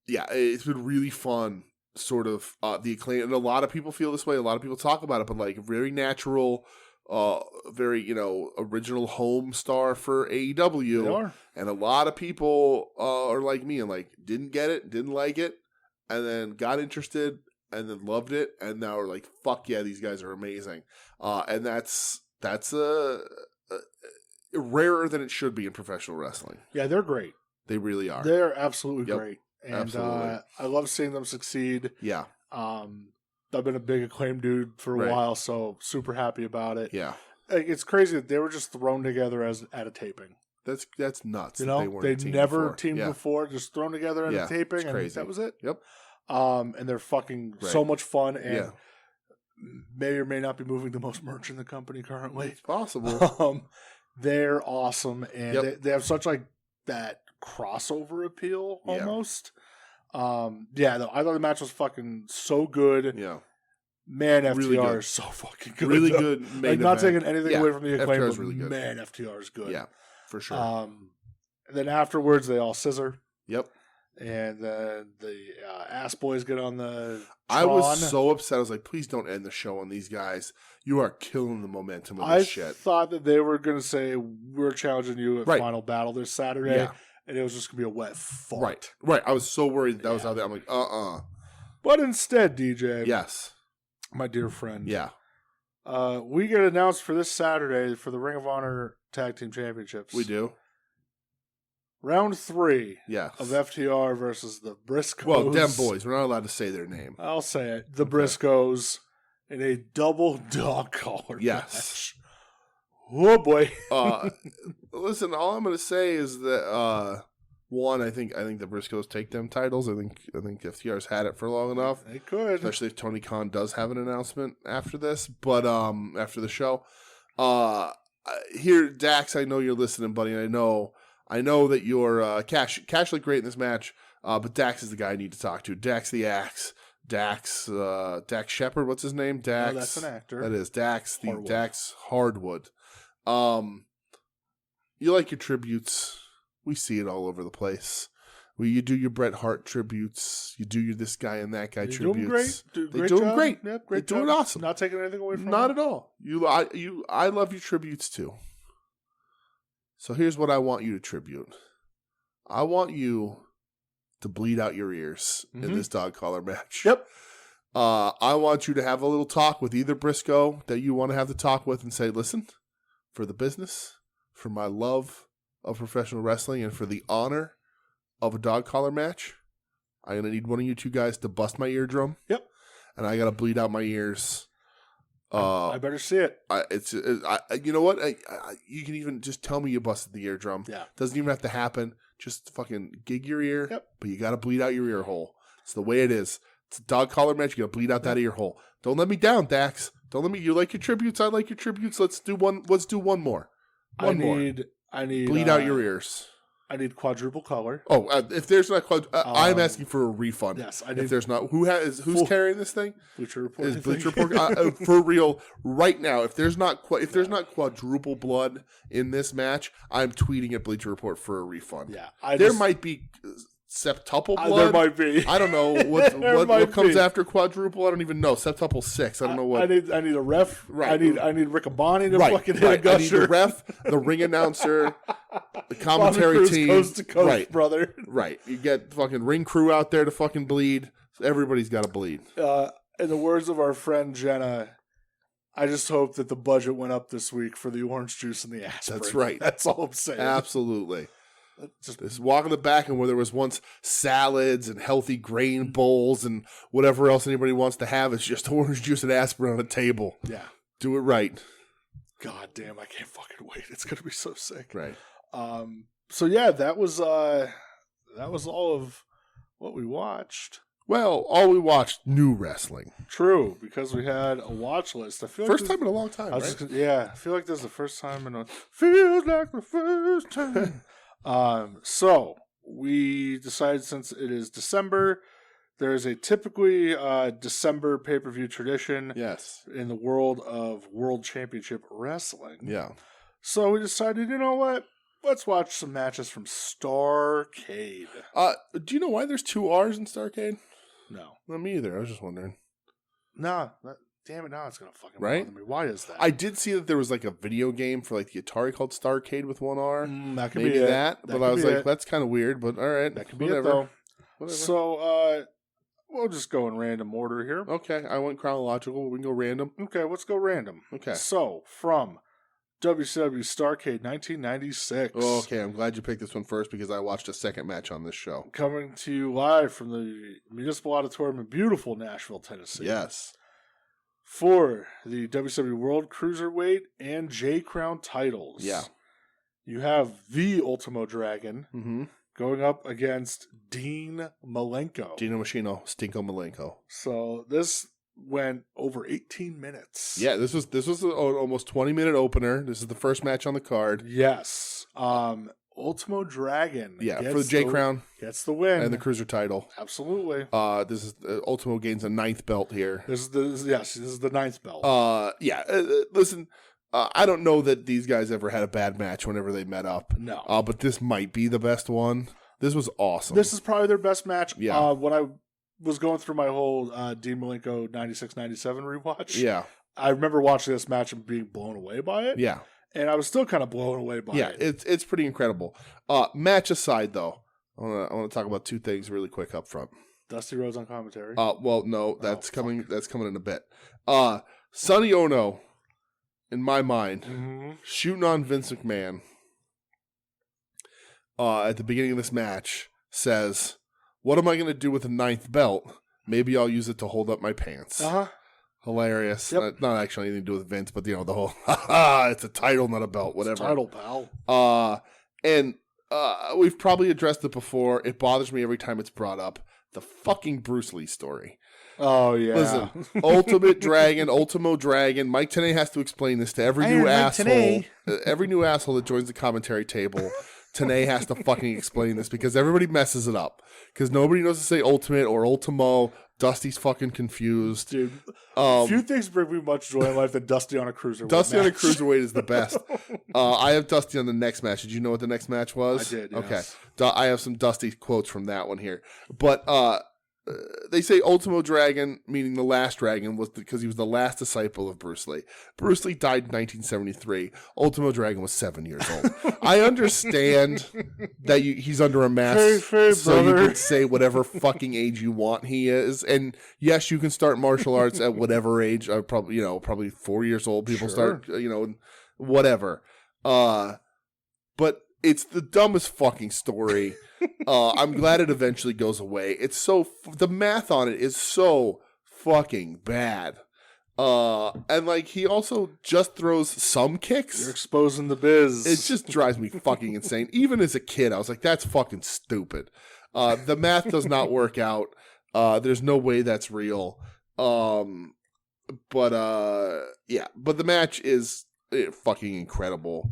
yeah, it's been really fun. Sort of the Acclaim, and a lot of people feel this way. A lot of people talk about it, but like very natural. Very, original home star for AEW. They are. And a lot of people are like me and like didn't get it, didn't like it, and then got interested and then loved it, and now are like, fuck yeah, these guys are amazing. And that's rarer than it should be in professional wrestling. Yeah, they're great. They really are. They're absolutely great. And absolutely. I love seeing them succeed. Yeah. I've been a big Acclaim dude for a while, so super happy about it. Yeah. It's crazy that they were just thrown together at a taping. That's nuts. They never teamed before, just thrown together at a taping, and crazy. that was it. Yep. And they're fucking so much fun, and may or may not be moving the most merch in the company currently. It's possible. They're awesome, and they have such like that crossover appeal almost. Though I thought the match was fucking so good. Yeah. Man, FTR really is so fucking good. Really though. good. Like, not taking anything away from the Acclaim, FTR but is really good. Man, FTR is good. Yeah, for sure. And then afterwards, they all scissor. Yep. And then the Ass Boys get on the Tron. I was so upset. I was like, please don't end the show on these guys. You are killing the momentum of this shit. I thought that they were going to say, we're challenging you at Final Battle this Saturday. Yeah. And it was just going to be a wet fart. Right. I was so worried that was out there. I'm like, But instead, DJ. Yes. My dear friend. Yeah. We get announced for this Saturday for the Ring of Honor Tag Team Championships. We do. Round 3 of FTR versus the Briscoes. Well, them boys. We're not allowed to say their name. I'll say it. The Briscoes in a double dog collar match. Oh, boy. Listen, all I'm going to say is that, one, I think the Briscoes take them titles. I think FTR's had it for long enough. They could. Especially if Tony Khan does have an announcement after this, but after the show. Here, Dax, I know you're listening, buddy, and I know that you're Cash looked great in this match, but Dax is the guy I need to talk to. Dax the Axe. Dax Shepard, what's his name? Dax. No, that's an actor. That is Dax Hardwood. Dax Hardwood. You like your tributes. We see it all over the place. You do your Bret Hart tributes. You do your this guy and that guy tributes. They do them great. Yep, great. They do it awesome. Not taking anything away from them. Not at all. I love your tributes too. So here's what I want you to tribute. I want you to bleed out your ears in this dog collar match. Yep. I want you to have a little talk with either Briscoe that you want to have the talk with and say, listen, for the business, for my love of professional wrestling, and for the honor of a dog collar match, I'm going to need one of you two guys to bust my eardrum. Yep. And I got to bleed out my ears. I better see it. You know what? You can even just tell me you busted the eardrum. Yeah. Doesn't even have to happen. Just fucking gig your ear. Yep. But you got to bleed out your ear hole. It's the way it is. It's a dog collar match. You got to bleed out that ear hole. Don't let me down, Dax. Don't let me. You like your tributes. I like your tributes. Let's do one more. I need bleed out your ears. I need quadruple color. Oh, if there's not I'm asking for a refund. Yes, if there's not, who's carrying this thing? Bleacher Report. Is Bleacher Report for real right now? If there's not quadruple blood in this match, I'm tweeting at Bleacher Report for a refund. Yeah, there might be septuple blood. There might be. I don't know what comes after quadruple. I don't even know. Septuple 6. I don't know what. I need a ref. Right. I need Riccaboni to fucking hit a gusher. I need the ref, the ring announcer, commentary Cruz, team, coast to coast, right, brother. right. You get fucking ring crew out there to fucking bleed. So everybody's got to bleed. In the words of our friend Jenna, I just hope that the budget went up this week for the orange juice and the aspirin. That's right. That's all I'm saying. Absolutely. Just This walking the back and where there was once salads and healthy grain bowls and whatever else anybody wants to have, it's just orange juice and aspirin on a table. yeah. Do it right. God damn, I can't fucking wait. It's gonna be so sick. Right. So yeah, that was all of what we watched. Well, all we watched, new wrestling. True, because we had a watch list. I feel First like time in a long time, right? I feel like this is the first time in a feels like the first time. So we decided, since it is December, there is a typically December pay-per-view tradition Yes. in the world of World Championship Wrestling. Yeah. So we decided, you know what? Let's watch some matches from Starrcade. Do you know why there's 2 R's in Starrcade? No. Not me either. I was just wondering. No. Damn it, now it's going to fucking Right? bother me. Why is that? I did see that there was like a video game for like the Atari called Starrcade with 1 R. That could Maybe be that. But I was like, it. that's kind of weird, but all right. That could be whatever. it, though. Whatever. So, we'll just go in random order here. Okay, I went chronological. We can go random. Okay, let's go random. Okay. So, from WCW Starrcade 1996. Okay, I'm glad you picked this one first because I watched a second match on this show. Coming to you live from the Municipal Auditorium in beautiful Nashville, Tennessee. Yes. For the WCW World Cruiserweight and J-Crown titles. Yeah. You have the Ultimo Dragon Mm-hmm. going up against Dean Malenko. Dino Machino, Stinko Malenko. So this went over 18 minutes. Yeah, this was an almost 20-minute opener. This is the first match on the card. Yes. Ultimo Dragon. Yeah, for the J Crown gets the win and the Cruiser title. Absolutely. This is Ultimo gains a 9th belt here. This is the 9th belt. Listen, I don't know that these guys ever had a bad match whenever they met up. No. But this might be the best one. This was awesome. This is probably their best match. Yeah. When I was going through my whole Dean Malenko 96-97 rewatch, yeah. I remember watching this match and being blown away by it. Yeah. And I was still kind of blown away by it. Yeah, it's pretty incredible. Match aside, though, I want to talk about 2 things really quick up front. Dusty Rhodes on commentary. Well, no, that's coming. Fuck. That's coming in a bit. Sonny Ono, in my mind, shooting on Vince McMahon at the beginning of this match, says, "What am I going to do with the 9th belt? Maybe I'll use it to hold up my pants." Hilarious. Yep. Not actually anything to do with Vince, but the whole it's a title, not a belt, whatever. It's a title, pal. And we've probably addressed it before. It bothers me every time it's brought up. The fucking Bruce Lee story. Oh yeah. Listen, Ultimo Dragon. Mike Tenay has to explain this to every new asshole. Every new asshole that joins the commentary table. Tenay has to fucking explain this because everybody messes it up. Because nobody knows to say Ultimate or Ultimo. Dusty's fucking confused. Dude, few things bring me much joy in life than Dusty on a cruiserweight. Dusty on a cruiserweight is the best. I have Dusty on the next match. Did you know what the next match was? I did, yes. Okay. I have some Dusty quotes from that one here. But they say Ultimo Dragon, meaning the last dragon, was because he was the last disciple of Bruce Lee. Bruce Lee died in 1973. Ultimo Dragon was 7 years old. I understand that he's under a mask, so you can say whatever fucking age you want he is. And yes, you can start martial arts at whatever age. Probably 4 years old. People start, whatever. But it's the dumbest fucking story. I'm glad it eventually goes away. It's the math on it is so fucking bad. And like he also just throws some kicks. You're exposing the biz. It just drives me fucking insane. Even as a kid, I was like, that's fucking stupid. The math does not work out. There's no way that's real. But the match is fucking incredible.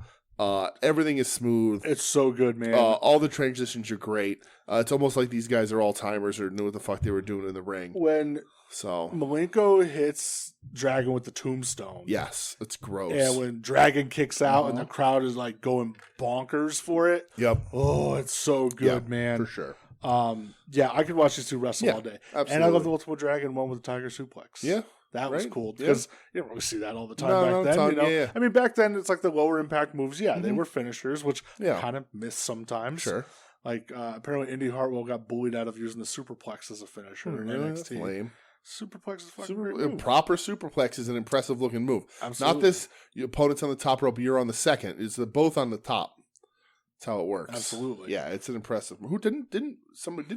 Everything is smooth. It's so good, man. All the transitions are great. It's almost like these guys are all timers or knew what the fuck they were doing in the ring. When Malenko hits Dragon with the tombstone. Yes, it's gross. And when Dragon kicks out and the crowd is like going bonkers for it. Yep. Oh, it's so good, man. For sure. I could watch these two wrestle all day. Absolutely. And I love the Ultimo Dragon one with the Tiger Suplex. Yeah. That was Right? cool Yeah. because you don't really see that all the time No, back no, then. ton- You know, yeah. I mean, back then it's like the lower impact moves. Yeah, they Mhm. were finishers, which Yeah. kind of miss sometimes. Sure. Like apparently, Indy Hartwell got bullied out of using the superplex as a finisher in Really? That's NXT. lame. Superplex is a fucking great move. Proper superplex is an impressive looking move. Absolutely. Not this. Your opponent's on the top rope, you're on the second. It's both on the top. That's how it works. Absolutely. Yeah, it's an impressive. Who didn't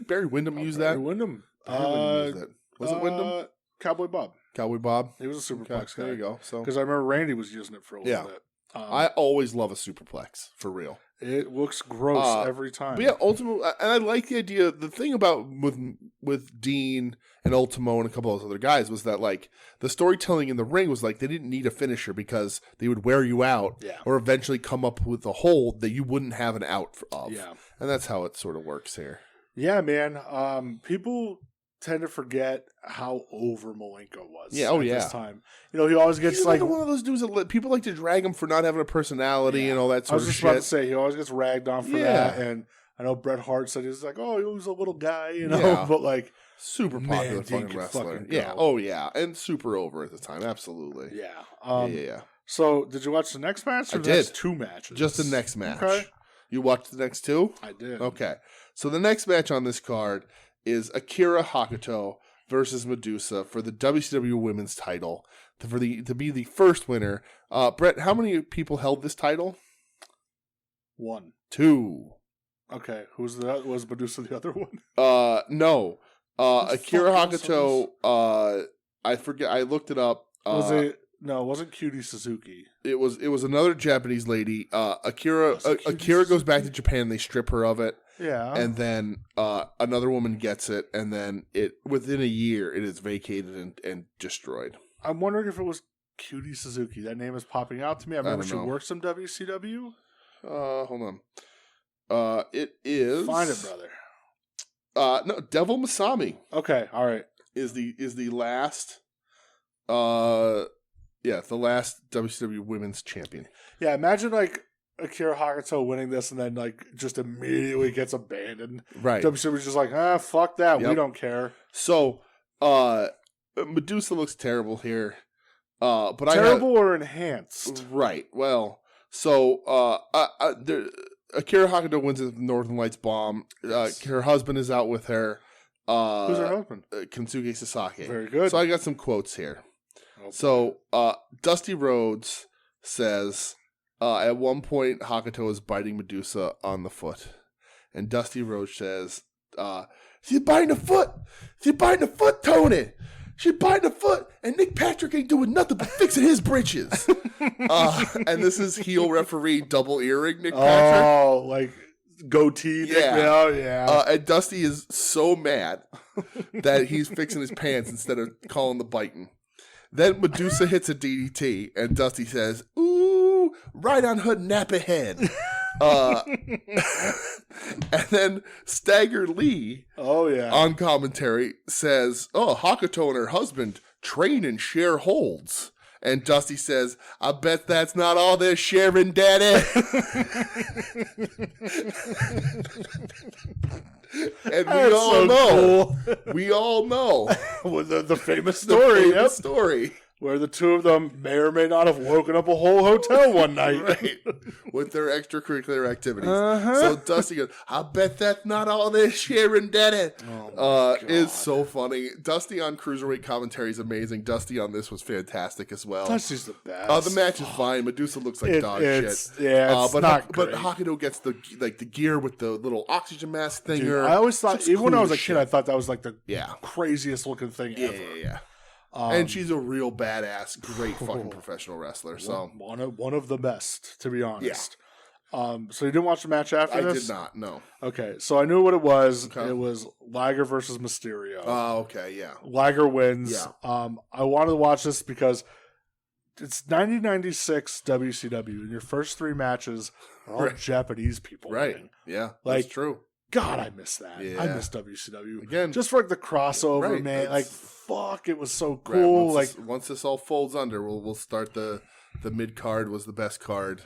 Barry Windham use Barry that? Windham. Barry Windham used it. Was it Windham? Cowboy Bob. Cowboy Bob. He was a superplex Okay, guy. there you go. So Because I remember Randy was using it for a little bit. I always love a superplex for real. It looks gross every time. But yeah, Ultimo, and I like the idea. The thing about with Dean and Ultimo and a couple of those other guys was that like the storytelling in the ring was like they didn't need a finisher because they would wear you out, or eventually come up with a hold that you wouldn't have an out of. Yeah, and that's how it sort of works here. Yeah, man. People tend to forget how over Malenko was. Yeah, oh at yeah. This time, you know, he always gets He's like one of those dudes that people like to drag him for not having a personality and all that I was sort of just shit. about to say he always gets ragged on for Yeah. that, and I know Bret Hart said he was like, "Oh, he was a little guy," you know, Yeah. but like Super Man, popular Dean fucking could wrestler. fucking Yeah. go. Oh yeah, and super over at the time. Absolutely. yeah. Yeah. So, did you watch the next match? Or I the next did. 2 matches. Just the next match. Okay. You watched the next 2? I did. Okay. So the next match on this card is Akira Hakuto versus Medusa for the WCW Women's title to be the first winner. Brett, how many people held this title? 1. 2. Okay. Was Medusa the other one? No. Who's Akira fucking Hakuto. I forget. I looked it up. It wasn't Cutie Suzuki. It was another Japanese lady. Akira Was it Cutie Akira goes back to Suzuki? Japan. They strip her of it. Yeah. And then another woman gets it, and then within a year it is vacated and destroyed. I'm wondering if it was Cutie Suzuki. That name is popping out to me. I remember don't she know. worked some WCW. Hold on. It is Find it, brother. no, Devil Masami Okay, all right. is the last the last WCW Women's Champion. Yeah, imagine like Akira Hakuto winning this and then like just immediately gets abandoned. Right. WCW's just like, fuck that. We Yep. don't care. So Medusa looks terrible here. But Terrible or enhanced? Right. Well, so Akira Hakuto wins the Northern Lights bomb. Yes. Her husband is out with her. Who's her husband? Kensuke Sasaki. Very good. So I got some quotes here. Oh, So Dusty Rhodes says at one point Hakuto is biting Medusa on the foot, and Dusty Rhodes says, "She's biting the foot. She's biting the foot, Tony. She's biting the foot, and Nick Patrick ain't doing nothing but fixing his britches." And this is heel referee double earring Nick Patrick. Oh, like goatee. Yeah. Yeah. And Dusty is so mad that he's fixing his pants instead of calling the biting. Then Medusa hits a DDT, and Dusty says, "Ooh, right on her nappy head." And then Stagger Lee on commentary says, "Oh, Hakuto and her husband train and share holds." And Dusty says, "I bet that's not all they're sharing, Daddy." And we all know. We all know. Well, the famous story. The famous story. Where the two of them may or may not have woken up a whole hotel one night. Right. With their extracurricular activities. So Dusty goes, "I bet that's not all they're sharing, Daddy." It's so funny. Dusty on Cruiserweight commentary is amazing. Dusty on this was fantastic as well. Dusty's the best. The match is fine. Medusa looks like dog shit. Yeah, it's not but great. Hakuto gets the gear with the little oxygen mask thing. Dude, I always thought, even when I was a kid, I thought that was like the Yeah. craziest looking thing ever. Yeah. And she's a real badass, great fucking professional wrestler. So One of the best, to be honest. So you didn't watch the match after I this? did not. No. Okay, so I knew what it was. Okay. It was Liger versus Mysterio. Okay. Yeah. Liger wins. Yeah. I wanted to watch this because it's 1996 WCW, and your first 3 matches are all Japanese people. Right. winning. Yeah. Like, that's true. God, I miss that. Yeah. I miss WCW. Again, Just for like the crossover, Right, man. it's- Like, fuck, it was so Right, cool. once this all folds under, we'll start the mid card was the best card.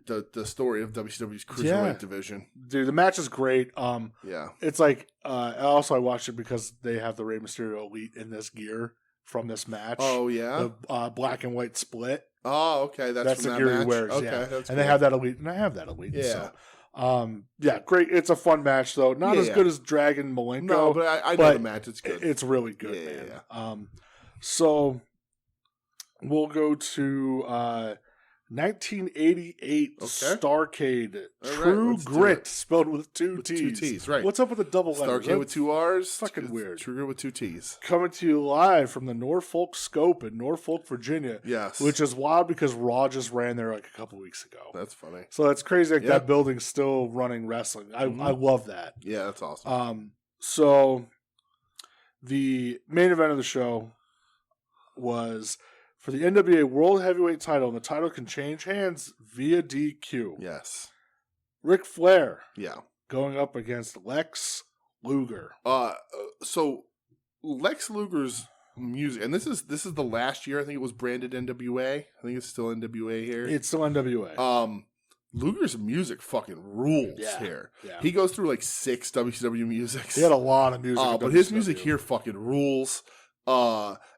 The story of WCW's Cruiserweight division. Dude, the match is great. Yeah. It's like I watched it because they have the Rey Mysterio Elite in this gear. from this match. Oh yeah, the black and white split. Oh, okay, that's the from gear that he match. wears. Okay, yeah. that's and cool. they have that elite, and I have that elite. Yeah. So, yeah, great. It's a fun match though. Not as good as Dragon Malenko. No, but I know the match. It's good. It's really good, man. Yeah. So we'll go to 1988 Starrcade. True Grit, spelled with two T's. Two T's, right. What's up with the double letters? Starrcade with two R's. Fucking weird. True Grit with two T's. Coming to you live from the Norfolk Scope in Norfolk, Virginia. Yes. Which is wild because Raw just ran there like a couple weeks ago. That's funny. So that's crazy that building's still running wrestling. I love that. Yeah, that's awesome. So the main event of the show was for the NWA World Heavyweight title, and the title can change hands via DQ. Yes. Ric Flair. Yeah. Going up against Lex Luger. So Lex Luger's music, and this is the last year I think it was branded NWA. I think it's still NWA here. It's still NWA. Luger's music fucking rules here. Yeah. He goes through like 6 WCW musics. He had a lot of music. But his music here fucking rules.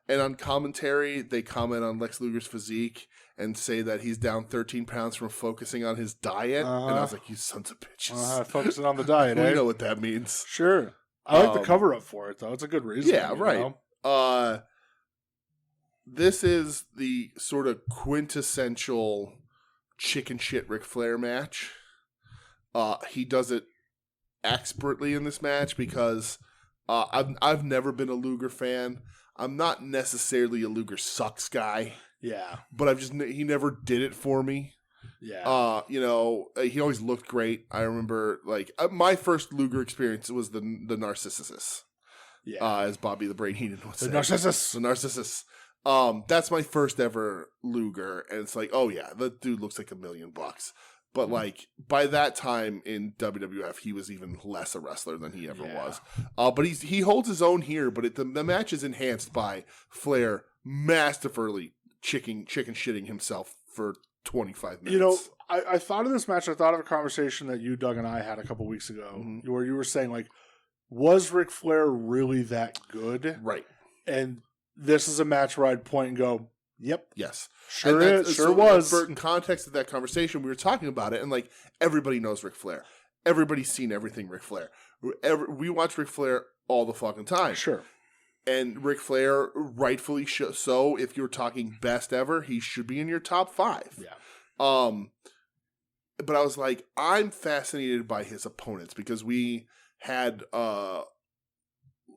And on commentary, they comment on Lex Luger's physique and say that he's down 13 pounds from focusing on his diet. And I was like, you sons of bitches. Focusing on the diet, We know what that means. Sure. I like the cover up for it, though. It's a good reason. Yeah, right. Know? This is the sort of quintessential chicken shit Ric Flair match. He does it expertly in this match because I've never been a Luger fan. I'm not necessarily a Luger sucks guy. Yeah. But he never did it for me. Yeah. He always looked great. I remember my first Luger experience was the Narcissus. Yeah. As Bobby the Brain Heenan would say. The Narcissus. The Narcissus. That's my first ever Luger, and it's like, oh yeah, the dude looks like $1 million. But like by that time in WWF, he was even less a wrestler than he ever was. But he holds his own here. But the match is enhanced by Flair masterfully chicken shitting himself for 25 minutes. You know, I thought of this match. I thought of a conversation that you, Doug, and I had a couple weeks ago, where you were saying like, was Ric Flair really that good? Right. And this is a match where I'd point and go, yep. Yes. Sure was. In context of that conversation, we were talking about it, and like everybody knows Ric Flair. Everybody's seen everything Ric Flair. We watch Ric Flair all the fucking time. Sure. And Ric Flair, rightfully so, if you're talking best ever, he should be in your top 5. Yeah. But I was like, I'm fascinated by his opponents because we had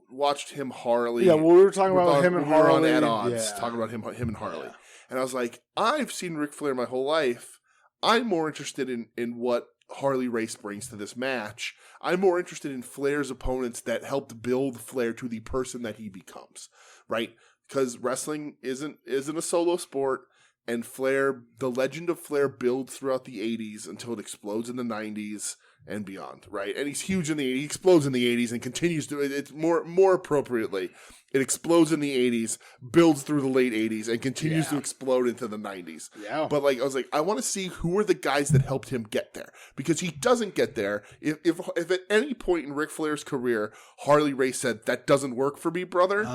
watched him Harley. Yeah, well, we were talking about him and Harley. We were on At Odds, talking about him and Harley. Yeah. And I was like, I've seen Ric Flair my whole life. I'm more interested in what Harley Race brings to this match. I'm more interested in Flair's opponents that helped build Flair to the person that he becomes, right? Because wrestling isn't a solo sport, and Flair, the legend of Flair, builds throughout the 80s until it explodes in the 90s and beyond, right? And he's huge in the 80s, he explodes in the 80s and continues to, it's more appropriately, it explodes in the 80s, builds through the late 80s, and continues to explode into the 90s. Yeah. But like, I was like, I want to see who are the guys that helped him get there. Because he doesn't get there. If at any point in Ric Flair's career, Harley Race said, that doesn't work for me, brother,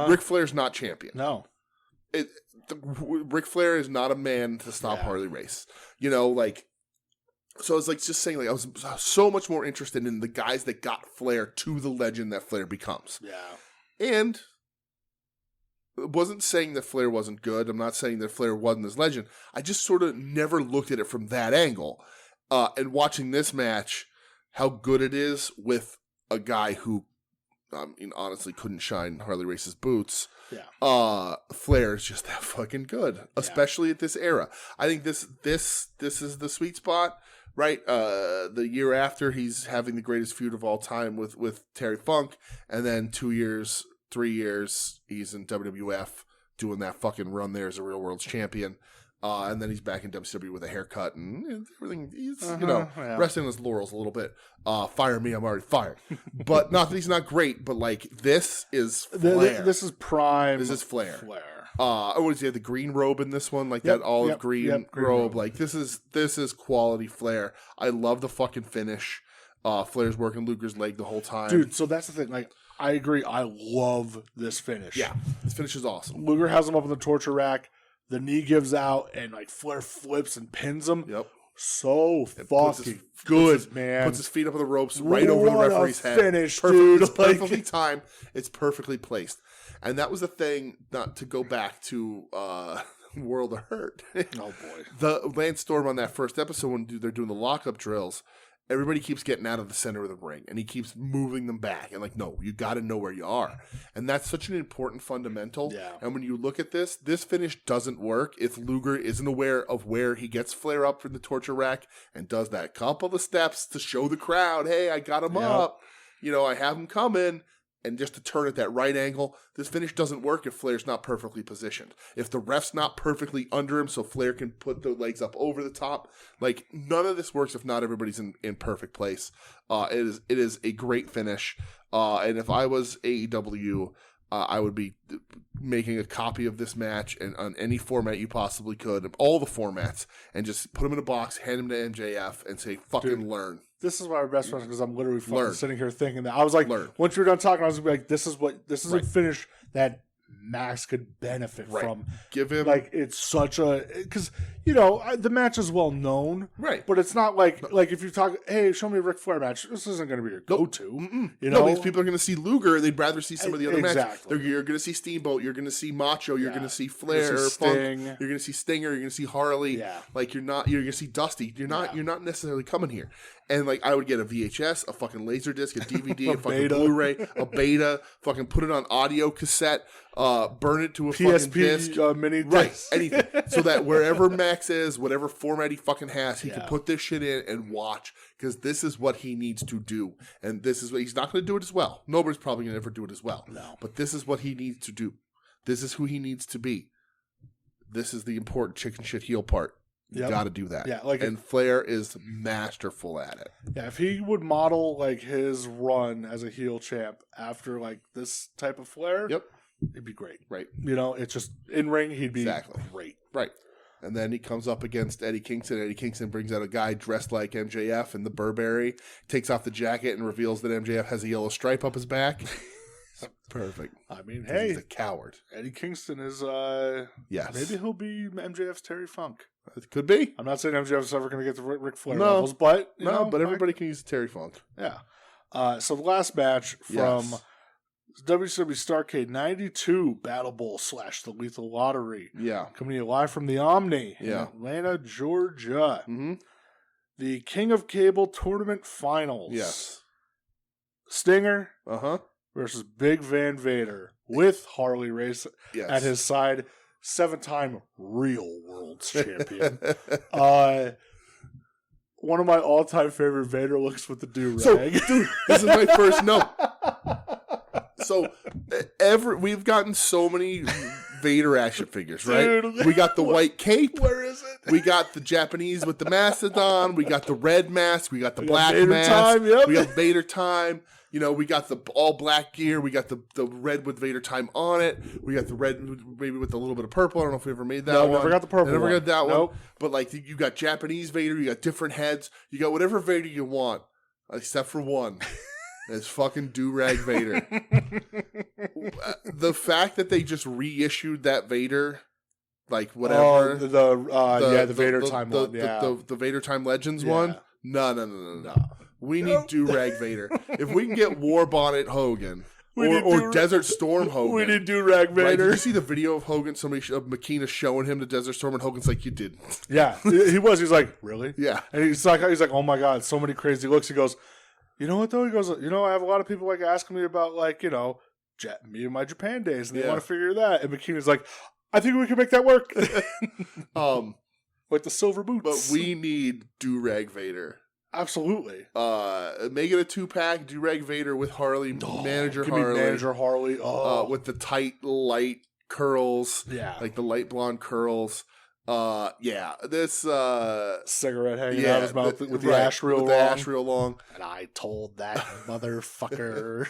Ric Flair's not champion. No. Ric Flair is not a man to stop Harley Race. You know, like, so I was like just saying, like, I was so much more interested in the guys that got Flair to the legend that Flair becomes. Yeah. And I wasn't saying that Flair wasn't good. I'm not saying that Flair wasn't his legend. I just sort of never looked at it from that angle. And watching this match, how good it is with a guy who, honestly couldn't shine Harley Race's boots. Yeah. Flair is just that fucking good, especially at this era. I think this is the sweet spot, right? The year after, he's having the greatest feud of all time with Terry Funk, and then 2 years, 3 years, he's in WWF doing that fucking run there as a real world's champion. And then he's back in WCW with a haircut and everything. He's, resting on his laurels a little bit. Fire me, I'm already fired. But not that he's not great, but like, this is Flair. This is prime. This is Flair. What is he, the green robe in this one? Like that olive green robe. Like, this is quality Flair. I love the fucking finish. Flair's working Luger's leg the whole time. Dude, so that's the thing. Like, I agree. I love this finish. Yeah, this finish is awesome. Luger has him up on the torture rack. The knee gives out, and like Flair flips and pins him. Yep. So fucking good, man. Puts his feet up on the ropes right over the referee's head. Finish, dude. It's perfectly timed. It's perfectly placed. And that was the thing, not to go back to World of Hurt. Oh, boy. The Lance Storm on that first episode when they're doing the lockup drills, everybody keeps getting out of the center of the ring, and he keeps moving them back. And like, no, you got to know where you are. And that's such an important fundamental. Yeah. And when you look at this finish doesn't work if Luger isn't aware of where he gets Flair up from the torture rack and does that couple of steps to show the crowd, hey, I got him up. You know, I have him coming. And just to turn at that right angle, this finish doesn't work if Flair's not perfectly positioned. If the ref's not perfectly under him so Flair can put the legs up over the top, like none of this works if not everybody's in perfect place. It is a great finish. And if I was AEW, I would be making a copy of this match and on any format you possibly could, all the formats, and just put them in a box, hand them to MJF, and say, fucking learn. This is why we're best friends, because I'm literally fucking sitting here thinking that. I was like, once you were done talking, I was like, this is a finish that Max could benefit from. Give him, like, it's such a, because you know the match is well known, right? But it's not like if you talk, hey, show me a Ric Flair match. This isn't going to be your go-to. You know, because people are going to see Luger. They'd rather see some of the other matches. Exactly. You're going to see Steamboat. You're going to see Macho. You're going to see Flair. You're Sting. You're going to see Stinger. You're going to see Harley. Yeah. Like you're going to see Dusty. You're not necessarily coming here. And like I would get a VHS, a fucking Laserdisc, a DVD, a fucking Blu-ray, a beta, fucking put it on audio cassette, burn it to a PSP fucking disc, mini disc. right? Anything, so that wherever Max is, whatever format he fucking has, he can put this shit in and watch, because this is what he needs to do, and this is what he's not going to do it as well. Nobody's probably going to ever do it as well. No, but this is what he needs to do. This is who he needs to be. This is the important chicken shit heel part. You got to do that. Yeah, and Flair is masterful at it. Yeah, if he would model like his run as a heel champ after like this type of Flair, it'd be great. Right. You know, it's just in ring, he'd be great. Right. And then he comes up against Eddie Kingston. Eddie Kingston brings out a guy dressed like MJF in the Burberry, takes off the jacket and reveals that MJF has a yellow stripe up his back. Perfect. I mean, hey, he's a coward. Eddie Kingston is yes. Maybe he'll be MJF's Terry Funk. It could be. I'm not saying MJF's ever going to get the Ric Flair levels, but but everybody can use Terry Funk. Yeah. So the last match from WCW Starrcade 92 Battle Bowl / the Lethal Lottery. Yeah. Coming to you live from the Omni in Atlanta, Georgia. Mm-hmm. The King of Cable Tournament Finals. Yes. Stinger versus Big Van Vader with Harley Race at his side. 7-time real world champion. One of my all-time favorite Vader looks with the do-rag. So, dude, this is my first note. So, we've gotten so many Vader action figures, right? Dude, we got the white cape. Where is it? We got the Japanese with the Mastodon. We got the red mask. We got the black Vader mask. time, We got Vader time. You know, we got the all black gear. We got the red with Vader time on it. We got the red maybe with a little bit of purple. I don't know if we ever made that one. No, never got the purple. Never got that Nope. one. But like you got Japanese Vader. You got different heads. You got whatever Vader you want, except for one. It's fucking do-rag Vader. The fact that they just reissued that Vader, like whatever. The Vader time one. The Vader time Legends one. No. We need do-rag Vader. If we can get War Bonnet Hogan or Desert Storm Hogan. We need do-rag Vader. Right? Did you see the video of Hogan? Somebody of Makina showing him the Desert Storm, and Hogan's like, "You didn't." Yeah, he was. He's like, "Really?" Yeah, and he's like, "Oh my god, so many crazy looks." He goes, "You know what though?" He goes, "You know, I have a lot of people like asking me about like me and my Japan days, and they want to figure that." And Makina's like, "I think we can make that work." Like the silver boots. But we need do-rag Vader. Absolutely. Make it a 2-pack, do-rag Vader with Harley, Manager Harley. With the tight, light curls. Yeah. Like the light blonde curls. This cigarette hanging out of his mouth with the ash real long. The ash real long. And I told that motherfucker.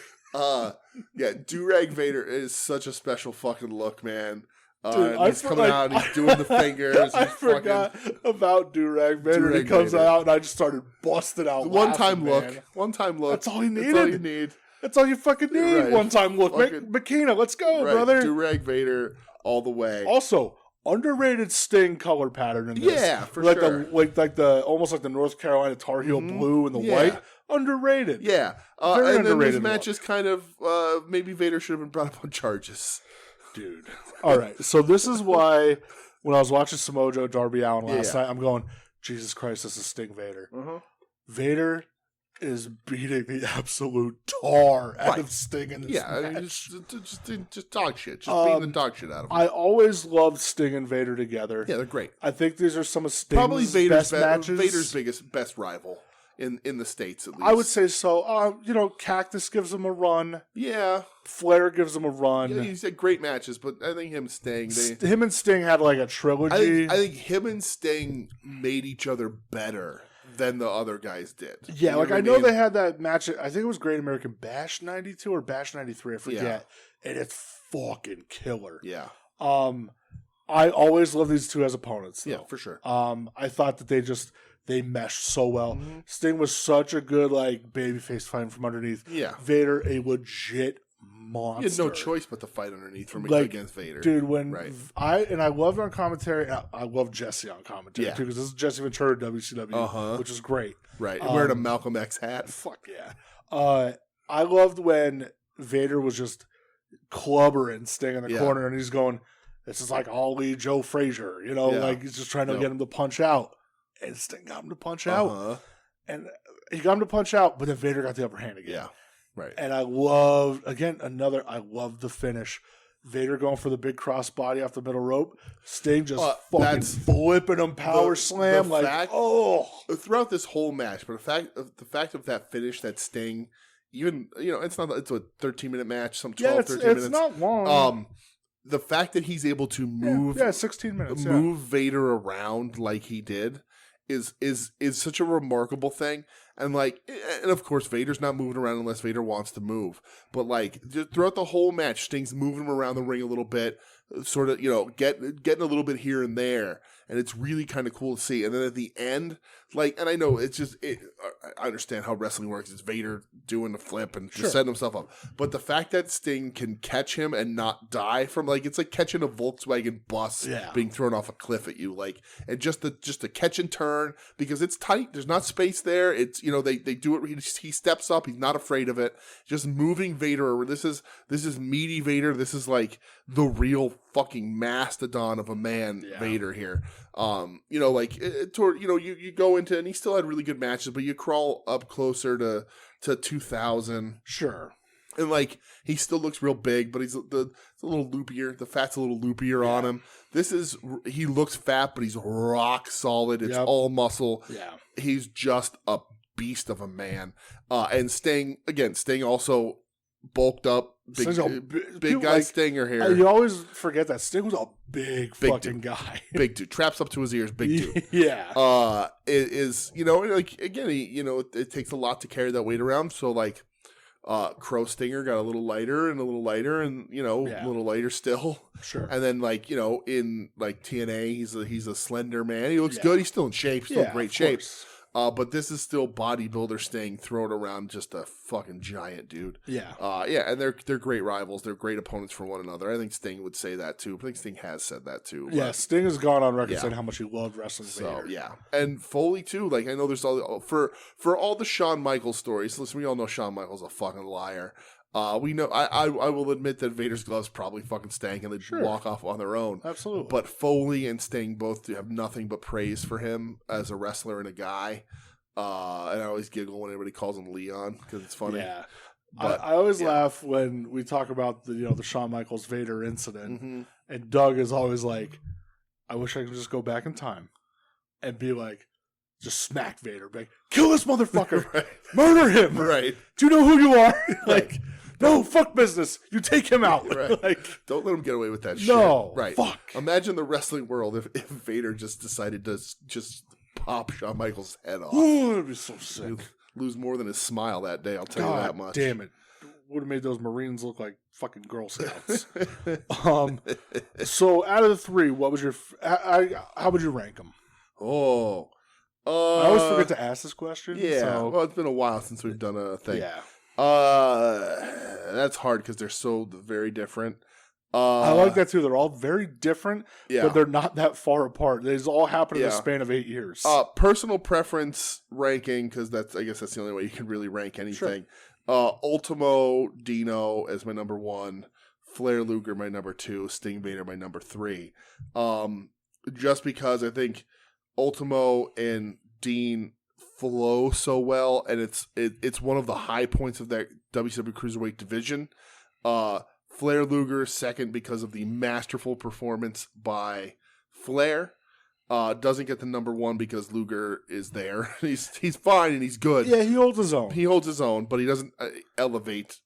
do-rag Vader is such a special fucking look, man. Dude, he's coming out and he's doing the fingers. I forgot about do-rag Vader. He comes out and I just started busting out One time look. That's all you needed. That's all you need. That's all you fucking need. Right. One time look. Bikina, let's go, brother. Durag Vader all the way. Also, underrated Sting color pattern in this. Yeah, for like sure. The almost like the North Carolina Tar Heel blue and the white. Underrated. Yeah. Very and then this underrated match look. is kind of maybe Vader should have been brought up on charges. Dude. All right. So this is why when I was watching Samoa Joe Darby Allin last night, I'm going, Jesus Christ, this is Sting Vader. Vader is beating the absolute tar out of Sting in this match. I mean, just dog shit. Just beating the dog shit out of him. I always loved Sting and Vader together. Yeah, they're great. I think these are some of Sting's Probably Vader's best matches. Vader's best rival in the States, at least. I would say so. Cactus gives him a run. Yeah. Flair gives him a run. Yeah, he's had great matches, but I think him and Sting... him and Sting had like a trilogy. I think him and Sting made each other better than the other guys did. Yeah, like I know they had that match. I think it was Great American Bash 92 or Bash 93. I forget. Yeah. And it's fucking killer. Yeah. I always love these two as opponents, though. Yeah, for sure. I thought that they meshed so well. Sting was such a good like babyface fighting from underneath. Yeah. Vader, a legit monster. He had no choice but to fight underneath from against Vader. Dude, when I loved on commentary, I love Jesse on commentary too, because this is Jesse Ventura WCW, which is great. Right. And wearing a Malcolm X hat. Fuck yeah. I loved when Vader was just clubbering Sting in the corner and he's going, this is like Ali Joe Frazier, like he's just trying to get him to punch out. And Sting got him to punch out. And he got him to punch out, but then Vader got the upper hand again. Yeah. Right. And I loved the finish. Vader going for the big crossbody off the middle rope. Sting just fucking flipping him power slam. Throughout this whole match, but the fact of that finish, that Sting, even, it's a 13-minute match, 13 minutes. It's not long. The fact that he's able to move 16 minutes. Move Vader around like he did is such a remarkable thing. And of course Vader's not moving around unless Vader wants to move. But just throughout the whole match, Sting's moving him around the ring a little bit, sort of, getting a little bit here and there. And it's really kind of cool to see. And then at the end, and I know it's just, I understand how wrestling works. It's Vader doing the flip and just setting himself up. But the fact that Sting can catch him and not die from, it's like catching a Volkswagen bus being thrown off a cliff at you. And just the catch and turn, because it's tight. There's not space there. It's, they do it. He steps up. He's not afraid of it. Just moving Vader. This is meaty Vader. This is the real fucking mastodon of a man, Vader here. You go into, and he still had really good matches, but you crawl up closer to 2000. Sure. And he still looks real big, but it's a little loopier. The fat's a little loopier on him. He looks fat, but he's rock solid. It's all muscle. Yeah. He's just a beast of a man. And Sting also bulked up. Big guy Stinger here. You always forget that Sting was a big fucking dude. Guy. Big dude. Traps up to his ears. Big dude. Yeah. It is, again, it takes a lot to carry that weight around. So Crow Stinger got a little lighter and a little lighter still. Sure. And then in TNA, he's a slender man. He looks good. He's still in shape. Still in great shape. But this is still bodybuilder Sting throwing around just a fucking giant dude. Yeah. And they're great rivals. They're great opponents for one another. I think Sting would say that too. I think Sting has said that too. Yeah, Sting has gone on record saying how much he loved wrestling Vader. Yeah. And Foley too. I know there's for all the Shawn Michaels stories. Listen, we all know Shawn Michaels a fucking liar. We know. I will admit that Vader's gloves probably fucking stank and they walk off on their own. Absolutely. But Foley and Sting both have nothing but praise for him as a wrestler and a guy. And I always giggle when everybody calls him Leon because it's funny. Yeah. But, I always laugh when we talk about the Shawn Michaels Vader incident, and Doug is always like, "I wish I could just go back in time and be just smack Vader, kill this motherfucker, murder him, right? Do you know who you are?" No, fuck business. You take him out. Right. Don't let him get away with that shit. No. Right. Fuck. Imagine the wrestling world if Vader just decided to just pop Shawn Michaels' head off. Oh, that'd be so sick. He'd lose more than his smile that day, I'll tell you that much. Damn it. Would have made those Marines look like fucking Girl Scouts. So out of the three, what was your... how would you rank them? Oh. I always forget to ask this question. Yeah. So. Well, it's been a while since we've done a thing. Yeah. That's hard because they're so very different. I like that too. They're all very different, but they're not that far apart. These all happen in the span of 8 years. Personal preference ranking, because I guess that's the only way you can really rank anything. Sure. Ultimo Dino as my number 1, Flair Luger my number 2, Sting Vader my number 3. Just because I think Ultimo and Dean flow so well, and it's one of the high points of that WCW Cruiserweight division. Flair Luger second because of the masterful performance by Flair. Doesn't get the number 1 because Luger is there. He's fine and he's good. Yeah, he holds his own. He holds his own, but he doesn't elevate.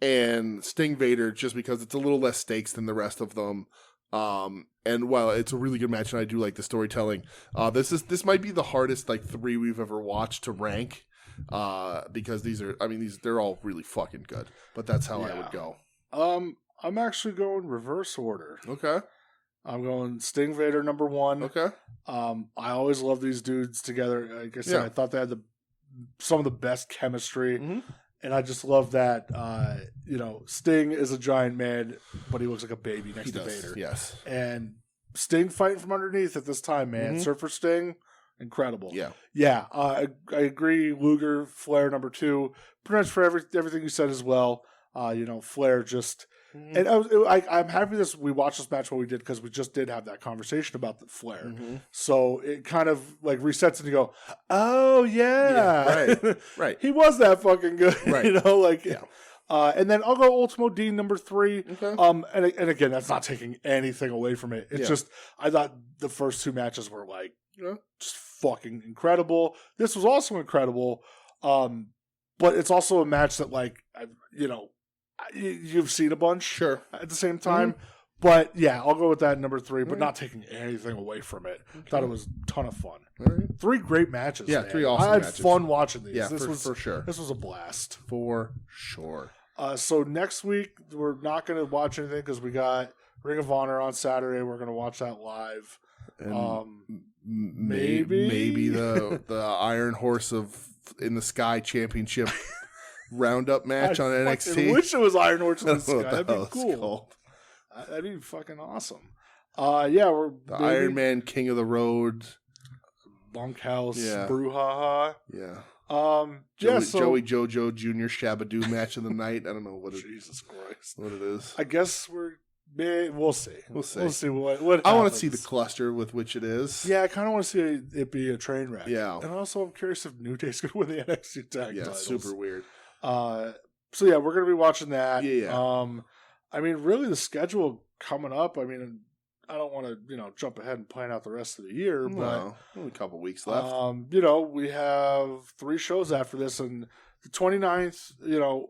And Sting Vader just because it's a little less stakes than the rest of them. And while it's a really good match, and I do like the storytelling, this might be the hardest 3 we've ever watched to rank. Because they're all really fucking good. But that's how I would go. I'm actually going reverse order. Okay. I'm going Sting Vader number 1. Okay. I always love these dudes together. Like I said, I thought they had some of the best chemistry. Mm-hmm. And I just love that, Sting is a giant man, but he looks like a baby next to Vader. Yes. And Sting fighting from underneath at this time, man. Mm-hmm. Surfer Sting, incredible. Yeah. Yeah, I agree. Luger, Flair number 2. Pretty much for everything you said as well. Flair just... Mm-hmm. And I'm happy we watched this match when we did, because we just did have that conversation about the Flair. Mm-hmm. So it kind of resets and you go, oh yeah, right. He was that fucking good, right? And then I'll go Ultimo Dean number 3. Okay. And again, that's not taking anything away from it. It's just I thought the first 2 matches were just fucking incredible. This was also incredible, but it's also a match that you've seen a bunch, sure, at the same time. Mm-hmm. But yeah, I'll go with that number 3, but not taking anything away from it. Okay. Thought it was a ton of fun. All right. 3 great matches. Yeah, man. 3 awesome matches. I had fun watching these. Yeah, for sure. This was a blast. For sure. So next week, we're not going to watch anything because we got Ring of Honor on Saturday. We're going to watch that live. And maybe the Iron Horse of in the Sky Championship roundup match on NXT. I wish it was Iron Horse in the Sky. That'd be cool. That'd be fucking awesome. We're the Iron Man King of the Road, Bunkhouse, Brouhaha. Yeah. Joey Jojo Jr. Shabadoo match of the night. I don't know what it is. Jesus Christ. What it is. I guess we'll see. We'll see what I want to see the cluster with which it is. Yeah, I kind of want to see it be a train wreck. Yeah. And also I'm curious if New Day's going to win the NXT tag titles. Super weird. So yeah, we're going to be watching that. Yeah. Really the schedule coming up, I don't want to, jump ahead and plan out the rest of the year, but only a couple weeks left. We have 3 shows after this, and the 29th,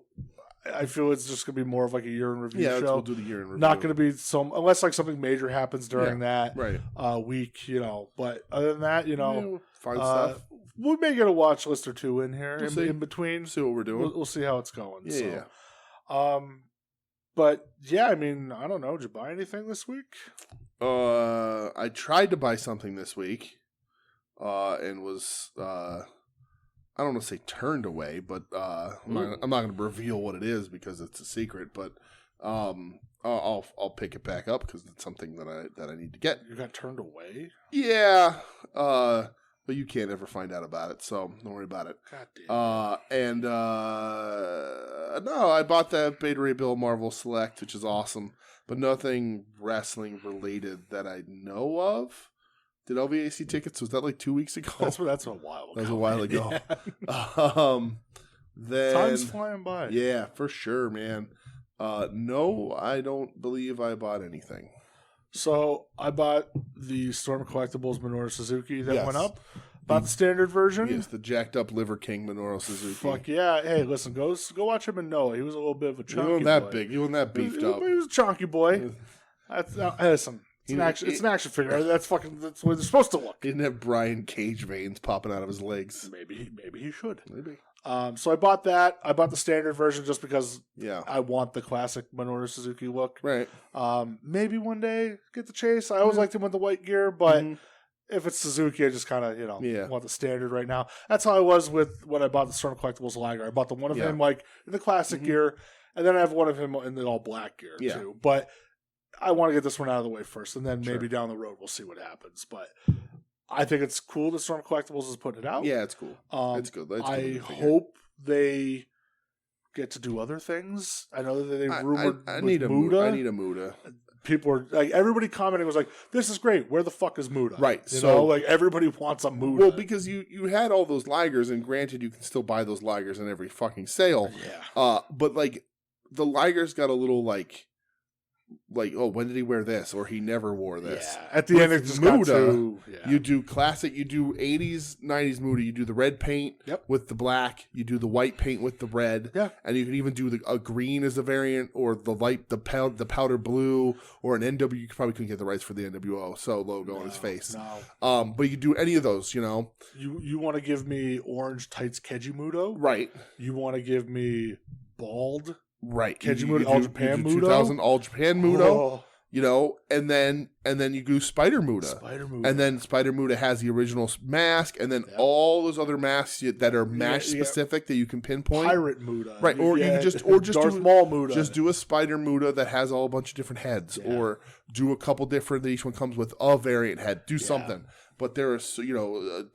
I feel it's just going to be more of a year in review show. We'll do the year in review. Not going to be unless something major happens during that week, but other than that, fun stuff. We may get a watch list or 2 in here in between. See what we're doing. We'll see how it's going. Yeah. But yeah, I don't know. Did you buy anything this week? I tried to buy something this week, and was I don't want to say turned away, but I'm not going to reveal what it is because it's a secret. But I'll pick it back up because it's something that I need to get. You got turned away? Yeah. But you can't ever find out about it, so don't worry about it. God damn. No, I bought that Beta Ray Bill Marvel Select, which is awesome, but nothing wrestling related that I know of. Did LVA see tickets? Was that 2 weeks ago? That's a while ago. That was a while ago. Yeah. Then time's flying by. Yeah, for sure, man. No, I don't believe I bought anything. So I bought the Storm Collectibles Minoru Suzuki that went up. Bought the standard version. Yes, the jacked up Liver King Minoru Suzuki. Fuck yeah. Hey, listen, go watch him in Noah. He was a little bit of a chunky boy. He wasn't that big. He wasn't that beefed up. He was a chunky boy. Listen, it's an action figure. That's what they're supposed to look. He didn't have Brian Cage veins popping out of his legs. Maybe he should. Maybe. So I bought that. I bought the standard version just because Yeah. I want the classic Minoru Suzuki look. Right. Maybe one day get the chase. I always liked him with the white gear, but if it's Suzuki, I just kind of, Yeah. want the standard right now. That's how I was with when I bought the Storm Collectibles Liger. I bought the one of him like in the classic gear, and then I have one of him in the all black gear too. But I want to get this one out of the way first, and then maybe down the road we'll see what happens. But I think it's cool that Storm Collectibles is putting it out. Yeah, it's cool. It's good. I hope they get to do other things. I know that they rumored I with need Muda. I need a Muda. People were like, everybody commenting was like, "This is great. Where the fuck is Muda?" Right. You know, like everybody wants a Muda. Well, because you had all those Ligers, and granted, you can still buy those Ligers in every fucking sale. Yeah. But like the Ligers got a little like, oh, when did he wear this? Or he never wore this. Yeah. At the end, it just got too... You do classic, you do 80s, 90s Muda. You do the red paint with the black. You do the white paint with the red. Yeah. And you can even do a green as a variant, or the powder blue, or an NW. You probably couldn't get the rights for the NWO logo on his face. No. But you do any of those, You want to give me orange tights Kejimudo? Right. You want to give me bald... Right, Kejimudo, All Japan Mudo, 2000 All Japan Mudo, and then you do Spider Muda, and then Spider Muda has the original mask, and then all those other masks that are match specific that you can pinpoint. Pirate Muda, right? Or you can just Darth Maul Muda, just do a Spider Muda that has all a bunch of different heads, or do a couple different that each one comes with a variant head. Do something. But there is,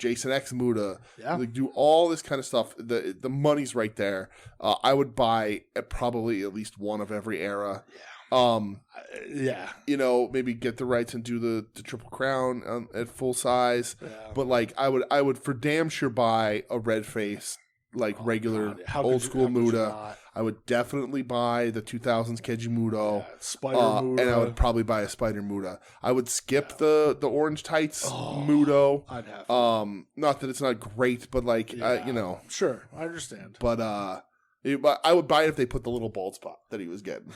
Jason X Muda. Like, do all this kind of stuff. The money's right there. I would buy probably at least one of every era. Maybe get the rights and do the Triple Crown at full size. Yeah. But like, I would for damn sure buy a red face, regular old school Muda. I would definitely buy the 2000s Kejimudo, Spider Muda, and I would probably buy a Spider Muda. I would skip the orange tights Mudo. I'd have to. Not that it's not great, but sure, I understand. But I would buy it if they put the little bald spot that he was getting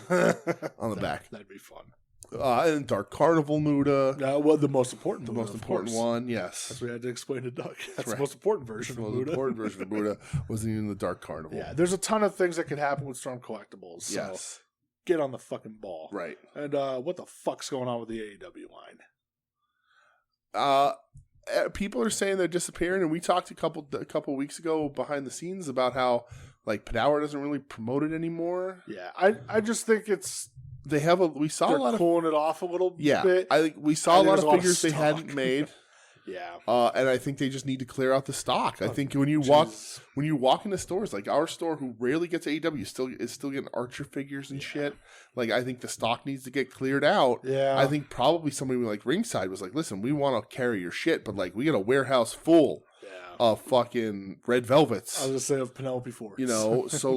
on the back. That'd be fun. And Dark Carnival Muda. The most important The most important one, yes. That's what we had to explain to Doug. That's right. The most important version of Muda. The most important version of Muda wasn't even the Dark Carnival. Yeah, there's a ton of things that could happen with Storm Collectibles. So get on the fucking ball. Right. And what the fuck's going on with the AEW line? People are saying they're disappearing, and we talked a couple weeks ago behind the scenes about how Power doesn't really promote it anymore. Yeah, I just think it's... We saw a lot of cooling it off a little bit. Yeah, I think we saw a lot of figures they hadn't made. Yeah, and I think they just need to clear out the stock. I think when you walk into stores like our store, who rarely gets AEW, is still getting Archer figures and shit. I think the stock needs to get cleared out. Yeah, I think probably somebody like Ringside was like, "Listen, we want to carry your shit, but we got a warehouse full." Of fucking red velvets. I was gonna say of Penelope Ford. There's also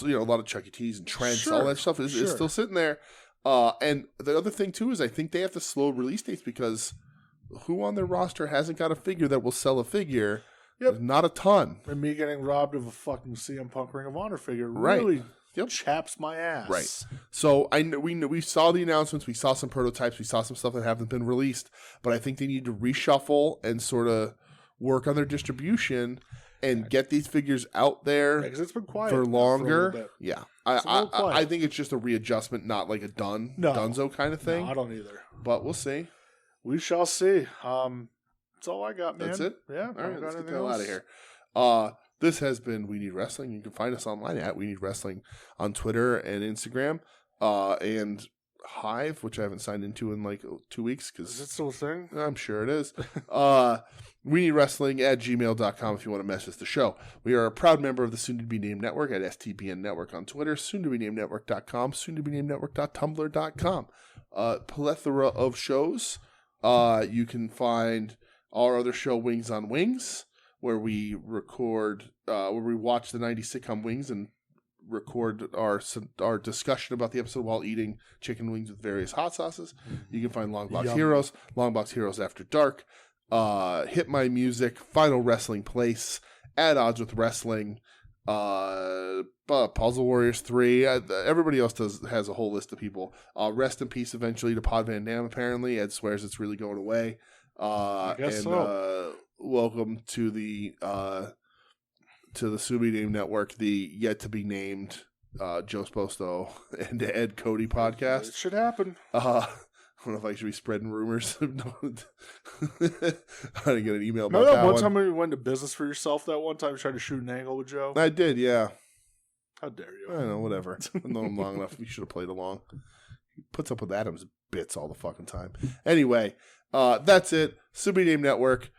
a lot of Chuck E. Cheese and Trents. All that stuff is still sitting there. And the other thing too is I think they have to slow release dates because who on their roster hasn't got a figure that will sell a figure? Yep. Not a ton. And me getting robbed of a fucking CM Punk Ring of Honor figure really chaps my ass. Right. So we saw the announcements. We saw some prototypes. We saw some stuff that haven't been released. But I think they need to reshuffle and sort of work on their distribution and get these figures out there because it's been quiet for longer. For I think it's just a readjustment, not like a donezo kind of thing. No, I don't either. But we'll see. We shall see. That's all I got, man. That's it? Yeah. All right, let's get the hell out of here. This has been We Need Wrestling. You can find us online at We Need Wrestling on Twitter and Instagram. And Hive, which I haven't signed into in 2 weeks. Is it still a thing? I'm sure it is. We Need Wrestling at gmail.com if you want to message the show. We are a proud member of the Soon to Be Named Network at STBN Network on Twitter, soon to be named network.com, soon to be named network.tumblr.com. Plethora of shows. You can find our other show, Wings on Wings, where we record, where we watch the 90s sitcom Wings and record our discussion about the episode while eating chicken wings with various hot sauces. You can find Long Box Heroes, Long Box Heroes After Dark, Hit My Music, Final Wrestling Place, At Odds with Wrestling, Puzzle Warriors 3. Everybody else has a whole list of people. Rest in peace eventually to Pod Van Dam, apparently. Ed swears it's really going away. I guess so. Welcome to the Subi Name Network, the yet to be named Joe Sposto and Ed Cody podcast. It should happen. don't know if I should be spreading rumors. I didn't get an email about Remember that one time when you went to business for yourself that one time, trying to shoot an angle with Joe? I did, yeah. How dare you? I don't know, whatever. I've known him long enough. We should have played along. He puts up with Adam's bits all the fucking time. Anyway, that's it. Super Name Network.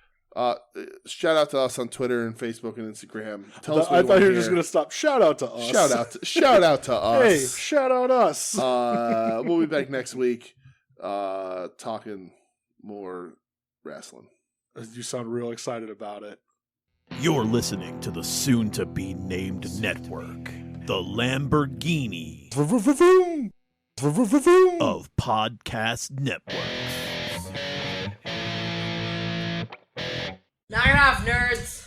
Shout out to us on Twitter and Facebook and Instagram. Tell us what I thought you were just gonna stop. Shout out to us. Shout out to us. Hey, shout out us. We'll be back next week, talking more wrestling. You sound real excited about it. You're listening to the soon-to-be-named network, the Lamborghini of podcast networks. Knock it off, nerds!